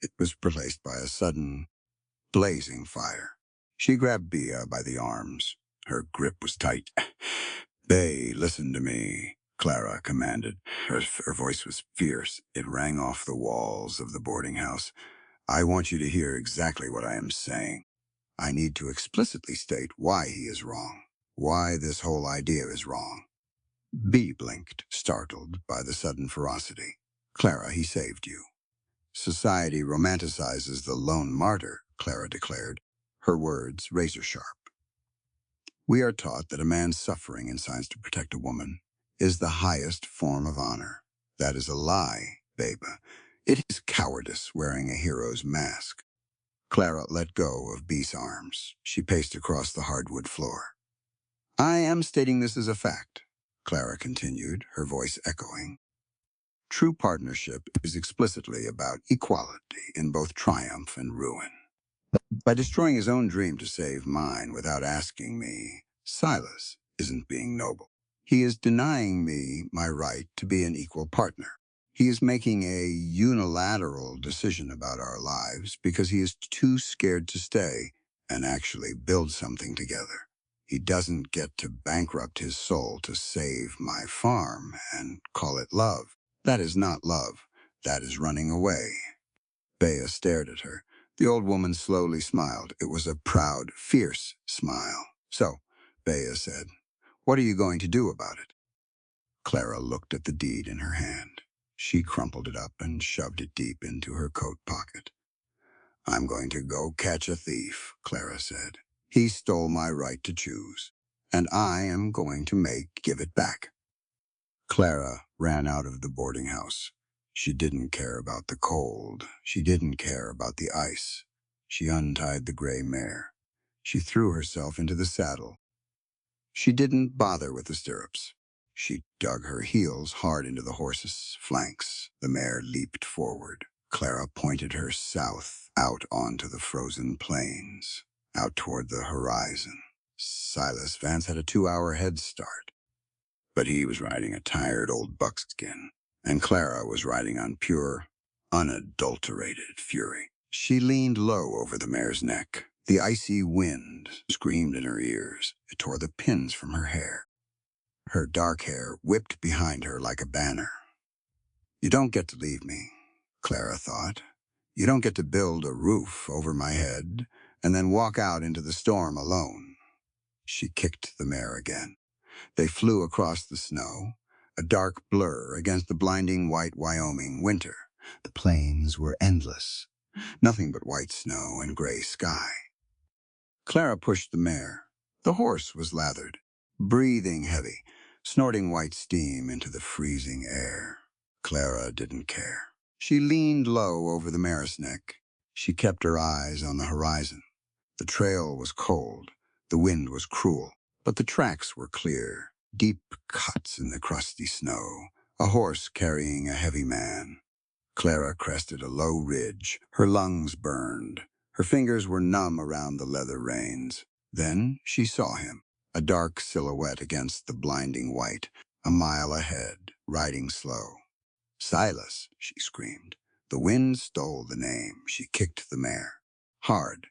It was replaced by a sudden, blazing fire. She grabbed Bea by the arms. Her grip was tight. "Bay, listen to me," Clara commanded. Her voice was fierce. It rang off the walls of the boarding house. "I want you to hear exactly what I am saying. I need to explicitly state why he is wrong, why this whole idea is wrong." Bea blinked, startled by the sudden ferocity. "Clara, he saved you." "Society romanticizes the lone martyr," Clara declared, her words razor-sharp. "We are taught that a man's suffering in science to protect a woman is the highest form of honor. That is a lie, babe. It is cowardice wearing a hero's mask." Clara let go of Bea's arms. She paced across the hardwood floor. "I am stating this as a fact," Clara continued, her voice echoing. "True partnership is explicitly about equality in both triumph and ruin. By destroying his own dream to save mine without asking me, Silas isn't being noble. He is denying me my right to be an equal partner. He is making a unilateral decision about our lives because he is too scared to stay and actually build something together. He doesn't get to bankrupt his soul to save my farm and call it love. That is not love. That is running away." Bea stared at her. The old woman slowly smiled. It was a proud, fierce smile. "So," Bea said, "what are you going to do about it?" Clara looked at the deed in her hand. She crumpled it up and shoved it deep into her coat pocket. "I'm going to go catch a thief," Clara said. "He stole my right to choose, and I am going to give it back." Clara ran out of the boarding house. She didn't care about the cold. She didn't care about the ice. She untied the gray mare. She threw herself into the saddle. She didn't bother with the stirrups. She dug her heels hard into the horse's flanks. The mare leaped forward. Clara pointed her south, out onto the frozen plains, out toward the horizon. Silas Vance had a 2-hour head start, but he was riding a tired old buckskin, and Clara was riding on pure, unadulterated fury. She leaned low over the mare's neck. The icy wind screamed in her ears. It tore the pins from her hair. Her dark hair whipped behind her like a banner. "You don't get to leave me," Clara thought. "You don't get to build a roof over my head and then walk out into the storm alone." She kicked the mare again. They flew across the snow, a dark blur against the blinding white Wyoming winter. The plains were endless, nothing but white snow and gray sky. Clara pushed the mare. The horse was lathered, breathing heavy, snorting white steam into the freezing air. Clara didn't care. She leaned low over the mare's neck. She kept her eyes on the horizon. The trail was cold. The wind was cruel. But the tracks were clear, deep cuts in the crusty snow, a horse carrying a heavy man. Clara crested a low ridge. Her lungs burned. Her fingers were numb around the leather reins. Then she saw him, a dark silhouette against the blinding white, a mile ahead, riding slow. "Silas," she screamed. The wind stole the name. She kicked the mare. Hard.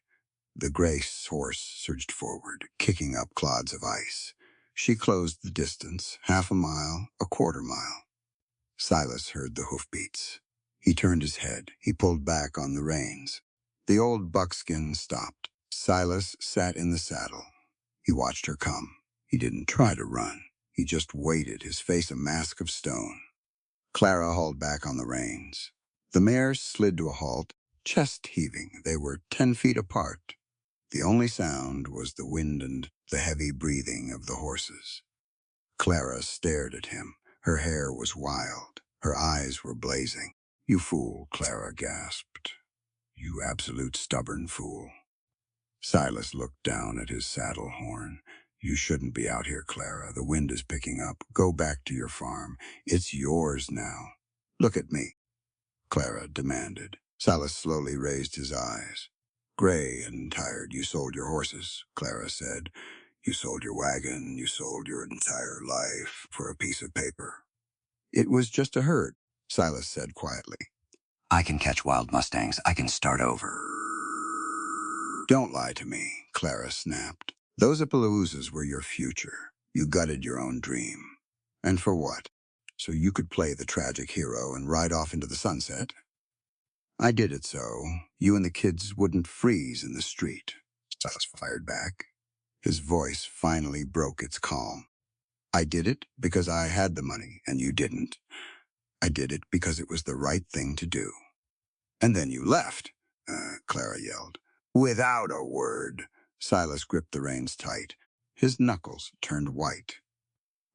The gray horse surged forward, kicking up clods of ice. She closed the distance, 1/2 mile, 1/4 mile. Silas heard the hoofbeats. He turned his head. He pulled back on the reins. The old buckskin stopped. Silas sat in the saddle. He watched her come. He didn't try to run. He just waited, his face a mask of stone. Clara hauled back on the reins. The mares slid to a halt, chest heaving. They were 10 feet apart. The only sound was the wind and the heavy breathing of the horses. Clara stared at him. Her hair was wild. Her eyes were blazing. "You fool," Clara gasped. "You absolute stubborn fool." Silas looked down at his saddle horn. "You shouldn't be out here, Clara. The wind is picking up. Go back to your farm. It's yours now." "Look at me," Clara demanded. Silas slowly raised his eyes. "Gray and tired, you sold your horses," Clara said. "You sold your wagon. You sold your entire life for a piece of paper." "It was just a herd," Silas said quietly. "I can catch wild mustangs. I can start over." "Don't lie to me," Clara snapped. "Those Appaloosas were your future. You gutted your own dream. And for what? So you could play the tragic hero and ride off into the sunset?" "I did it so you and the kids wouldn't freeze in the street," Silas fired back. His voice finally broke its calm. "I did it because I had the money and you didn't. I did it because it was the right thing to do." "And then you left," Clara yelled. "Without a word." Silas gripped the reins tight. His knuckles turned white.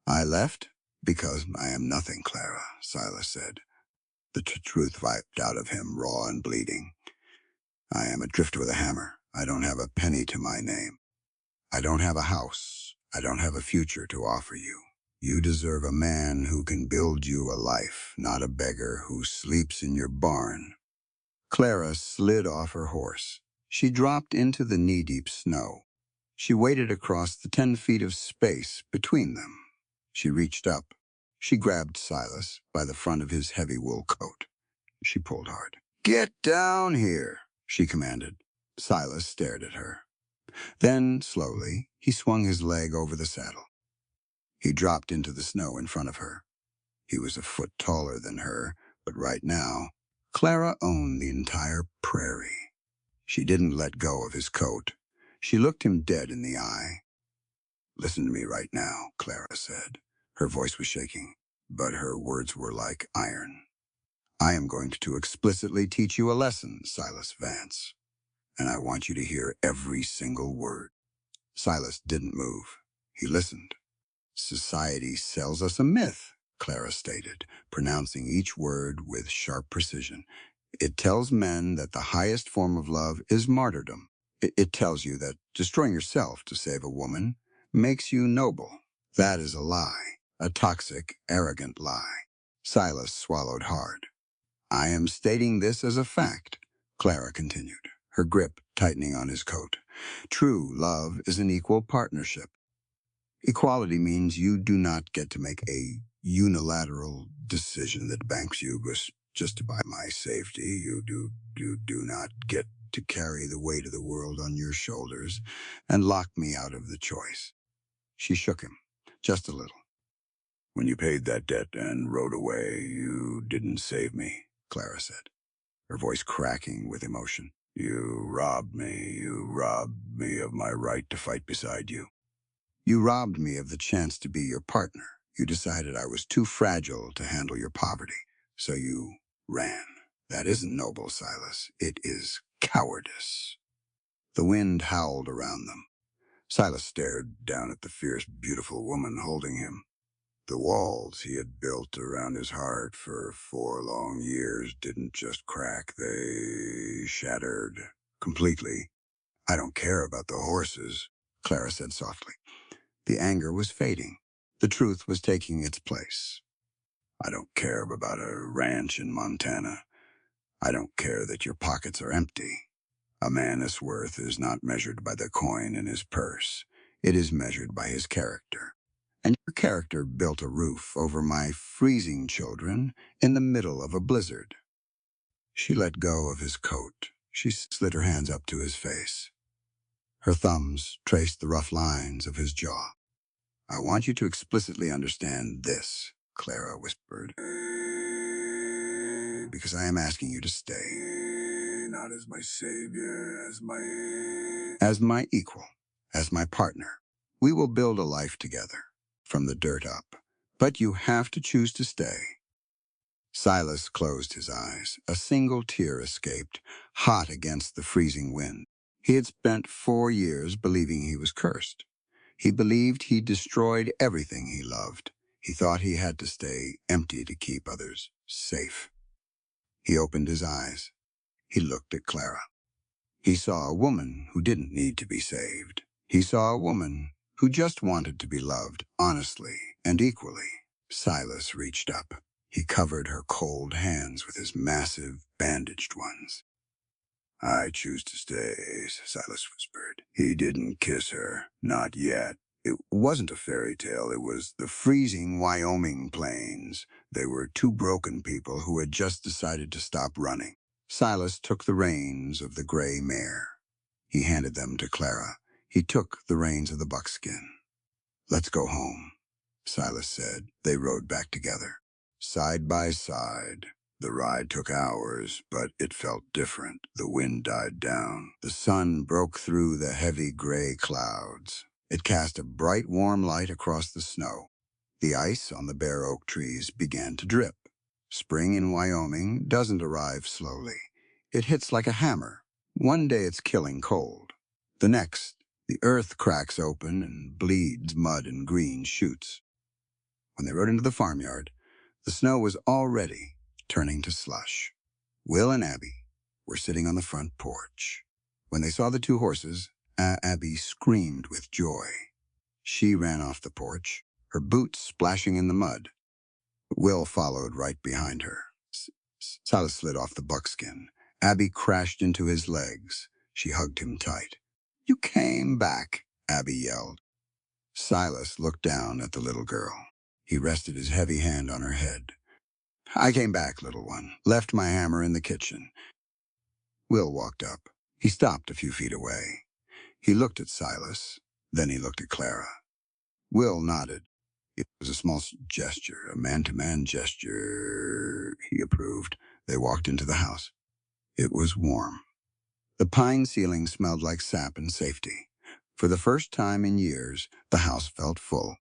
"I left because I am nothing, Clara," Silas said. The truth wiped out of him, raw and bleeding. "I am a drifter with a hammer. I don't have a penny to my name. I don't have a house. I don't have a future to offer you. You deserve a man who can build you a life, not a beggar who sleeps in your barn." Clara slid off her horse. She dropped into the knee-deep snow. She waded across the 10 feet of space between them. She reached up. She grabbed Silas by the front of his heavy wool coat. She pulled hard. "Get down here," she commanded. Silas stared at her. Then, slowly, he swung his leg over the saddle. He dropped into the snow in front of her. He was a foot taller than her, but right now, Clara owned the entire prairie. She didn't let go of his coat. She looked him dead in the eye. "Listen to me right now," Clara said. Her voice was shaking, but her words were like iron. "I am going to explicitly teach you a lesson, Silas Vance, and I want you to hear every single word." Silas didn't move. He listened. "Society sells us a myth," Clara stated, pronouncing each word with sharp precision. "It tells men that the highest form of love is martyrdom. It tells you that destroying yourself to save a woman makes you noble. That is a lie, a toxic, arrogant lie." Silas swallowed hard. "I am stating this as a fact," Clara continued, her grip tightening on his coat. "True love is an equal partnership. Equality means you do not get to make a unilateral decision that banks you just to buy my safety. You do not get to carry the weight of the world on your shoulders and lock me out of the choice." She shook him, just a little. "When you paid that debt and rode away, you didn't save me," Clara said, her voice cracking with emotion. "You robbed me. You robbed me of my right to fight beside you. You robbed me of the chance to be your partner. You decided I was too fragile to handle your poverty, so you ran. That isn't noble, Silas. It is cowardice." The wind howled around them. Silas stared down at the fierce, beautiful woman holding him. The walls he had built around his heart for 4 long years didn't just crack, they shattered completely. "I don't care about the horses," Clara said softly. The anger was fading. The truth was taking its place. "I don't care about a ranch in Montana. I don't care that your pockets are empty. A man's worth is not measured by the coin in his purse. It is measured by his character. And your character built a roof over my freezing children in the middle of a blizzard." She let go of his coat. She slid her hands up to his face. Her thumbs traced the rough lines of his jaw. "I want you to explicitly understand this," Clara whispered, "because I am asking you to stay, not as my savior, as my equal, as my partner. We will build a life together. from the dirt up. But you have to choose to stay. Silas closed his eyes. A single tear escaped, hot against the freezing wind. He had spent 4 years believing he was cursed. He believed he destroyed everything he loved. He thought he had to stay empty to keep others safe. He opened his eyes. He looked at Clara. He saw a woman who didn't need to be saved. He saw a woman who just wanted to be loved honestly and equally. Silas reached up. He covered her cold hands with his massive, bandaged ones. "I choose to stay," Silas whispered. He didn't kiss her. Not yet. It wasn't a fairy tale. It was the freezing Wyoming plains. They were two broken people who had just decided to stop running. Silas took the reins of the gray mare. He handed them to Clara. He took the reins of the buckskin. "Let's go home," Silas said. They rode back together, side by side. The ride took hours, but it felt different. The wind died down. The sun broke through the heavy gray clouds. It cast a bright, warm light across the snow. The ice on the bare oak trees began to drip. Spring in Wyoming doesn't arrive slowly. It hits like a hammer. One day it's killing cold. The next, the earth cracks open and bleeds mud and green shoots. When they rode into the farmyard, the snow was already turning to slush. Will and Abby were sitting on the front porch. When they saw the two horses, Abby screamed with joy. She ran off the porch, her boots splashing in the mud. Will followed right behind her. Silas slid off the buckskin. Abby crashed into his legs. She hugged him tight. "You came back," Abby yelled. Silas looked down at the little girl. He rested his heavy hand on her head. "I came back, little one. Left my hammer in the kitchen." Will walked up. He stopped a few feet away. He looked at Silas. Then he looked at Clara. Will nodded. It was a small gesture, a man-to-man gesture, he approved. They walked into the house. It was warm. The pine ceiling smelled like sap and safety. For the first time in years, the house felt full.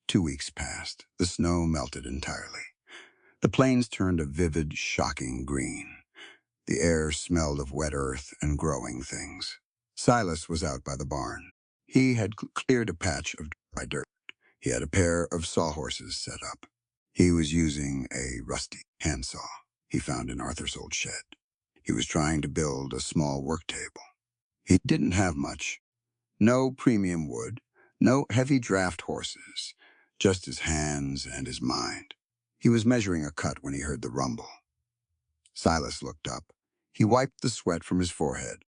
2 weeks passed. The snow melted entirely. The plains turned a vivid, shocking green. The air smelled of wet earth and growing things. Silas was out by the barn. He had cleared a patch of dry dirt. He had a pair of sawhorses set up. He was using a rusty handsaw he found in Arthur's old shed. He was trying to build a small work table. He didn't have much. No premium wood, no heavy draft horses, just his hands and his mind. He was measuring a cut when he heard the rumble. Silas looked up. He wiped the sweat from his forehead.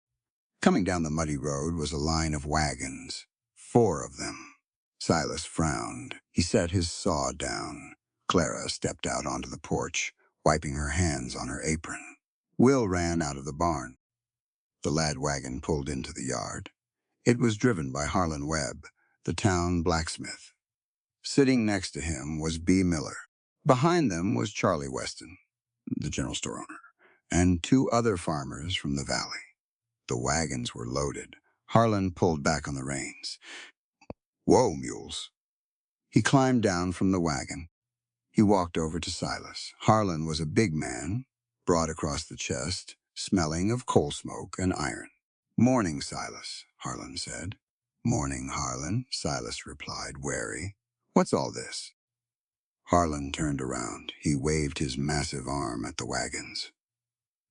Coming down the muddy road was a line of wagons, 4 of them. Silas frowned. He set his saw down. Clara stepped out onto the porch, wiping her hands on her apron. Will ran out of the barn. The lad wagon pulled into the yard. It was driven by Harlan Webb, the town blacksmith. Sitting next to him was B. Miller. Behind them was Charlie Weston, the general store owner, and 2 other farmers from the valley. The wagons were loaded. Harlan pulled back on the reins. "Whoa, mules." He climbed down from the wagon. He walked over to Silas. Harlan was a big man, broad across the chest, smelling of coal smoke and iron. "Morning, Silas," Harlan said. "Morning, Harlan," Silas replied, wary. "What's all this?" Harlan turned around. He waved his massive arm at the wagons.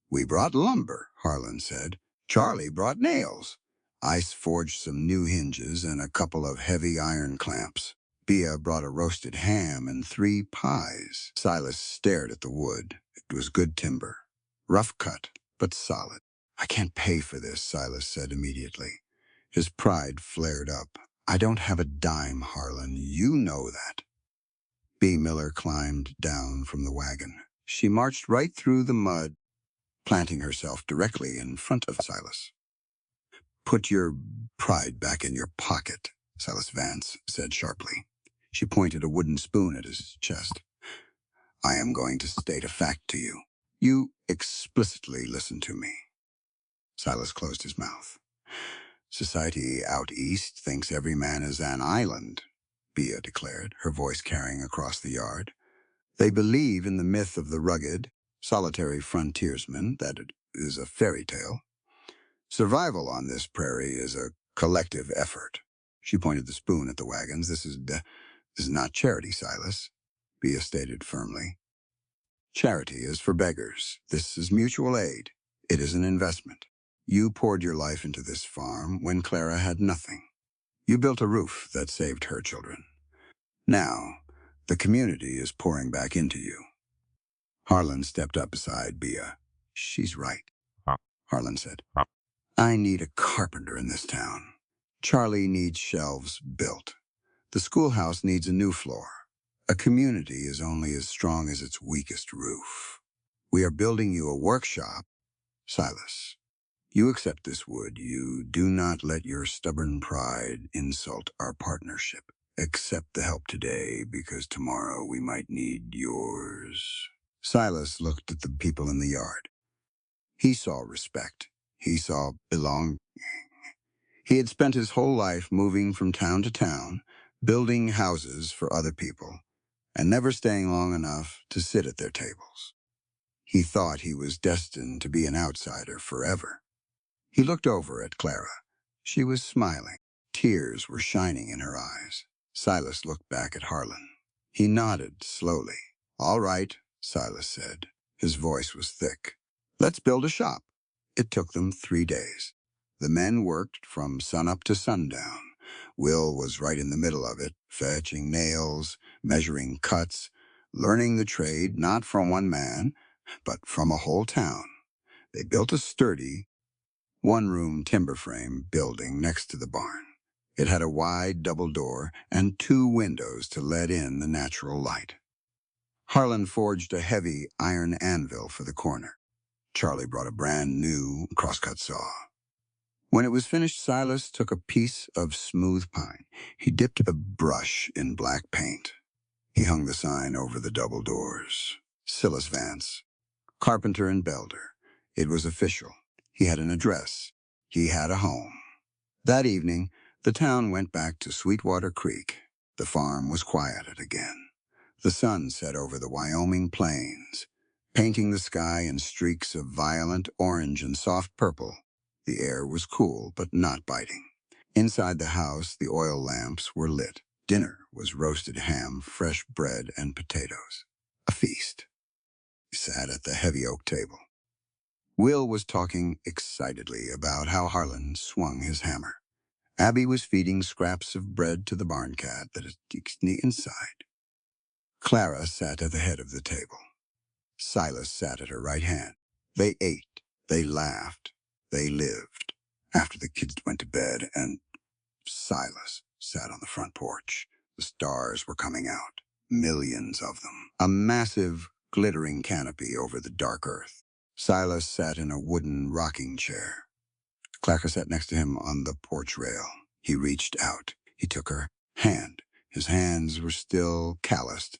"We brought lumber," Harlan said. "Charlie brought nails. Ice forged some new hinges and a couple of heavy iron clamps. Bea brought a roasted ham and 3 pies. Silas stared at the wood. It was good timber. Rough cut, but solid. "I can't pay for this," Silas said immediately. His pride flared up. "I don't have a dime, Harlan. You know that." B. Miller climbed down from the wagon. She marched right through the mud, planting herself directly in front of Silas. "Put your pride back in your pocket," Silas Vance said sharply. She pointed a wooden spoon at his chest. "I am going to state a fact to you. You explicitly listen to me." Silas closed his mouth. "Society out east thinks every man is an island. Bea declared, her voice carrying across the yard. They believe in the myth of the rugged, solitary frontiersman, that it is a fairy tale. Survival on this prairie is a collective effort. She pointed the spoon at the wagons. This is not charity, Silas, Bea stated firmly. Charity is for beggars. This is mutual aid. It is an investment. You poured your life into this farm when Clara had nothing. You built a roof that saved her children. Now, the community is pouring back into you. Harlan stepped up beside Bea. She's right, Harlan said. I need a carpenter in this town. Charlie needs shelves built. The schoolhouse needs a new floor. A community is only as strong as its weakest roof. We are building you a workshop, Silas. You accept this wood. You do not let your stubborn pride insult our partnership. Accept the help today, because tomorrow we might need yours. Silas looked at the people in the yard. He saw respect. He saw belonging. He had spent his whole life moving from town to town, building houses for other people, and never staying long enough to sit at their tables. He thought he was destined to be an outsider forever. He looked over at Clara. She was smiling. Tears were shining in her eyes. Silas looked back at Harlan. He nodded slowly. All right, Silas said. His voice was thick. Let's build a shop. It took them 3 days. The men worked from sunup to sundown. Will was right in the middle of it, fetching nails, measuring cuts, learning the trade not from one man, but from a whole town. They built a sturdy, one-room timber frame building next to the barn. It had a wide double door and 2 windows to let in the natural light. Harlan forged a heavy iron anvil for the corner. Charlie brought a brand new crosscut saw. When it was finished, Silas took a piece of smooth pine. He dipped the brush in black paint. He hung the sign over the double doors. Silas Vance, carpenter and builder. It was official. He had an address. He had a home. That evening, the town went back to Sweetwater Creek. The farm was quieted again. The sun set over the Wyoming plains, painting the sky in streaks of violent orange and soft purple. The air was cool, but not biting. Inside the house, the oil lamps were lit. Dinner was roasted ham, fresh bread, and potatoes. A feast. He sat at the heavy oak table. Will was talking excitedly about how Harlan swung his hammer. Abby was feeding scraps of bread to the barn cat that is inside. Clara sat at the head of the table. Silas sat at her right hand. They ate, they laughed, they lived. After the kids went to bed, and Silas sat on the front porch. The stars were coming out, millions of them. A massive, glittering canopy over the dark earth. Silas sat in a wooden rocking chair. Clara sat next to him on the porch rail. He reached out. He took her hand. His hands were still calloused.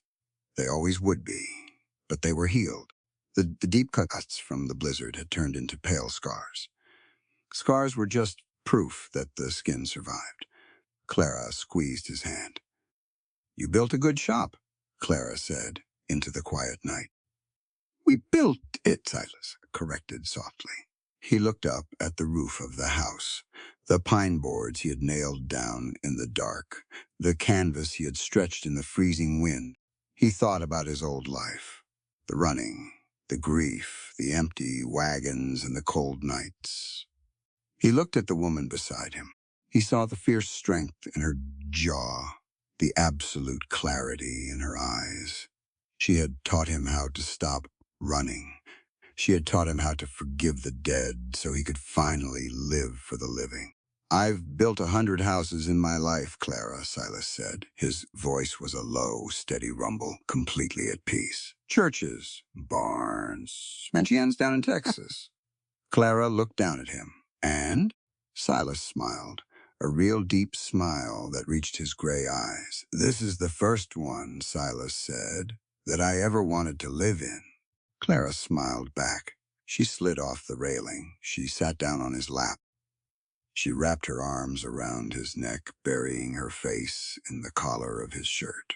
They always would be, but they were healed. The deep cuts from the blizzard had turned into pale scars. Scars were just proof that the skin survived. Clara squeezed his hand. You built a good shop, Clara said into the quiet night. We built it, Silas corrected softly. He looked up at the roof of the house, the pine boards he had nailed down in the dark, the canvas he had stretched in the freezing wind. He thought about his old life, the running, the grief, the empty wagons, and the cold nights. He looked at the woman beside him. He saw the fierce strength in her jaw, the absolute clarity in her eyes. She had taught him how to stop running. She had taught him how to forgive the dead so he could finally live for the living. I've built 100 houses in my life, Clara, Silas said. His voice was a low, steady rumble, completely at peace. Churches, barns, mansions down in Texas. Clara looked down at him, and Silas smiled, a real deep smile that reached his gray eyes. This is the first one, Silas said, that I ever wanted to live in. Clara smiled back. She slid off the railing. She sat down on his lap. She wrapped her arms around his neck, burying her face in the collar of his shirt.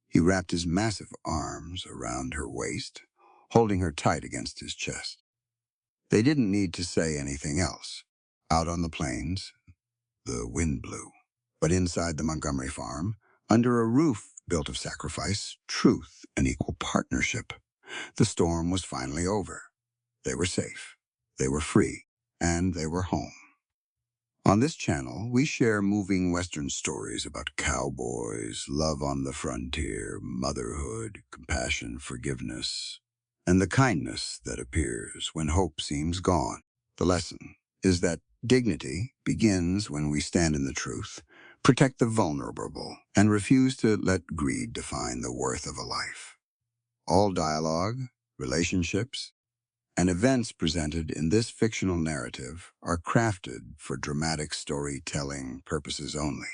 He wrapped his massive arms around her waist, holding her tight against his chest. They didn't need to say anything else. Out on the plains, the wind blew. But inside the Montgomery farm, under a roof built of sacrifice, truth, and equal partnership, the storm was finally over. They were safe, they were free, and they were home. On this channel, we share moving Western stories about cowboys, love on the frontier, motherhood, compassion, forgiveness, and the kindness that appears when hope seems gone. The lesson is that dignity begins when we stand in the truth, protect the vulnerable, and refuse to let greed define the worth of a life. All dialogue, relationships, and events presented in this fictional narrative are crafted for dramatic storytelling purposes only.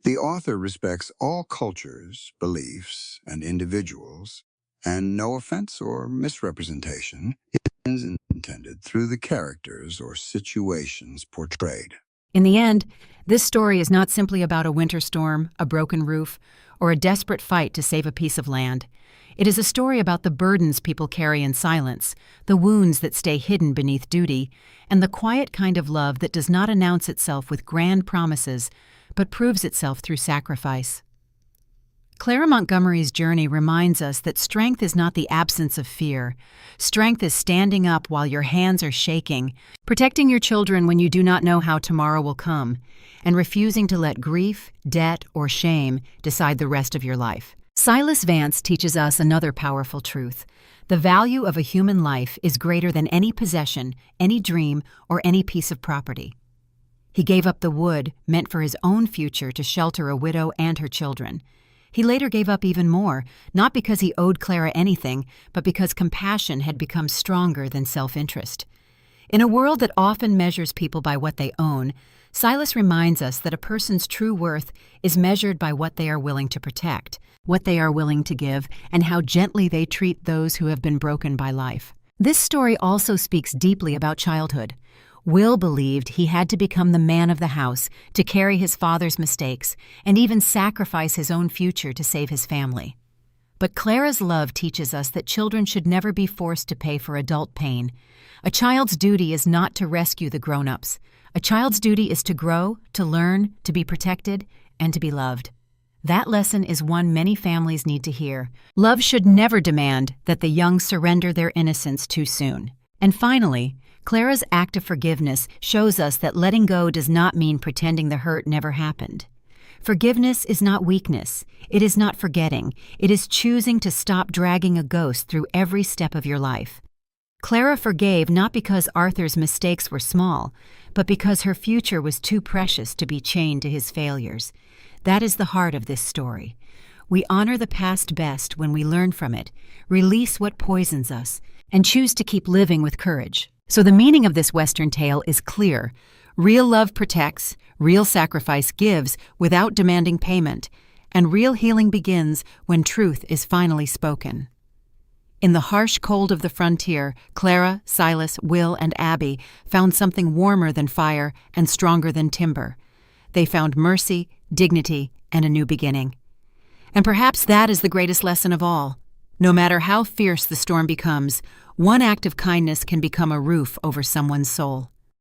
The author respects all cultures, beliefs, and individuals, and no offense or misrepresentation is intended through the characters or situations portrayed. In the end, this story is not simply about a winter storm, a broken roof, or a desperate fight to save a piece of land. It is a story about the burdens people carry in silence, the wounds that stay hidden beneath duty, and the quiet kind of love that does not announce itself with grand promises, but proves itself through sacrifice. Clara Montgomery's journey reminds us that strength is not the absence of fear. Strength is standing up while your hands are shaking, protecting your children when you do not know how tomorrow will come, and refusing to let grief, debt, or shame decide the rest of your life. Silas Vance teaches us another powerful truth. The value of a human life is greater than any possession, any dream, or any piece of property. He gave up the wood meant for his own future to shelter a widow and her children. He later gave up even more, not because he owed Clara anything, but because compassion had become stronger than self-interest. In a world that often measures people by what they own, Silas reminds us that a person's true worth is measured by what they are willing to protect, what they are willing to give, and how gently they treat those who have been broken by life. This story also speaks deeply about childhood. Will believed he had to become the man of the house to carry his father's mistakes and even sacrifice his own future to save his family. But Clara's love teaches us that children should never be forced to pay for adult pain. A child's duty is not to rescue the grown-ups. A child's duty is to grow, to learn, to be protected, and to be loved. That lesson is one many families need to hear. Love should never demand that the young surrender their innocence too soon. And finally, Clara's act of forgiveness shows us that letting go does not mean pretending the hurt never happened. Forgiveness is not weakness. It is not forgetting. It is choosing to stop dragging a ghost through every step of your life. Clara forgave not because Arthur's mistakes were small, but because her future was too precious to be chained to his failures. That is the heart of this story. We honor the past best when we learn from it, release what poisons us, and choose to keep living with courage. So the meaning of this Western tale is clear. Real love protects, real sacrifice gives without demanding payment, and real healing begins when truth is finally spoken. In the harsh cold of the frontier, Clara, Silas, Will, and Abby found something warmer than fire and stronger than timber. They found mercy, dignity, and a new beginning. And perhaps that is the greatest lesson of all. No matter how fierce the storm becomes, one act of kindness can become a roof over someone's soul.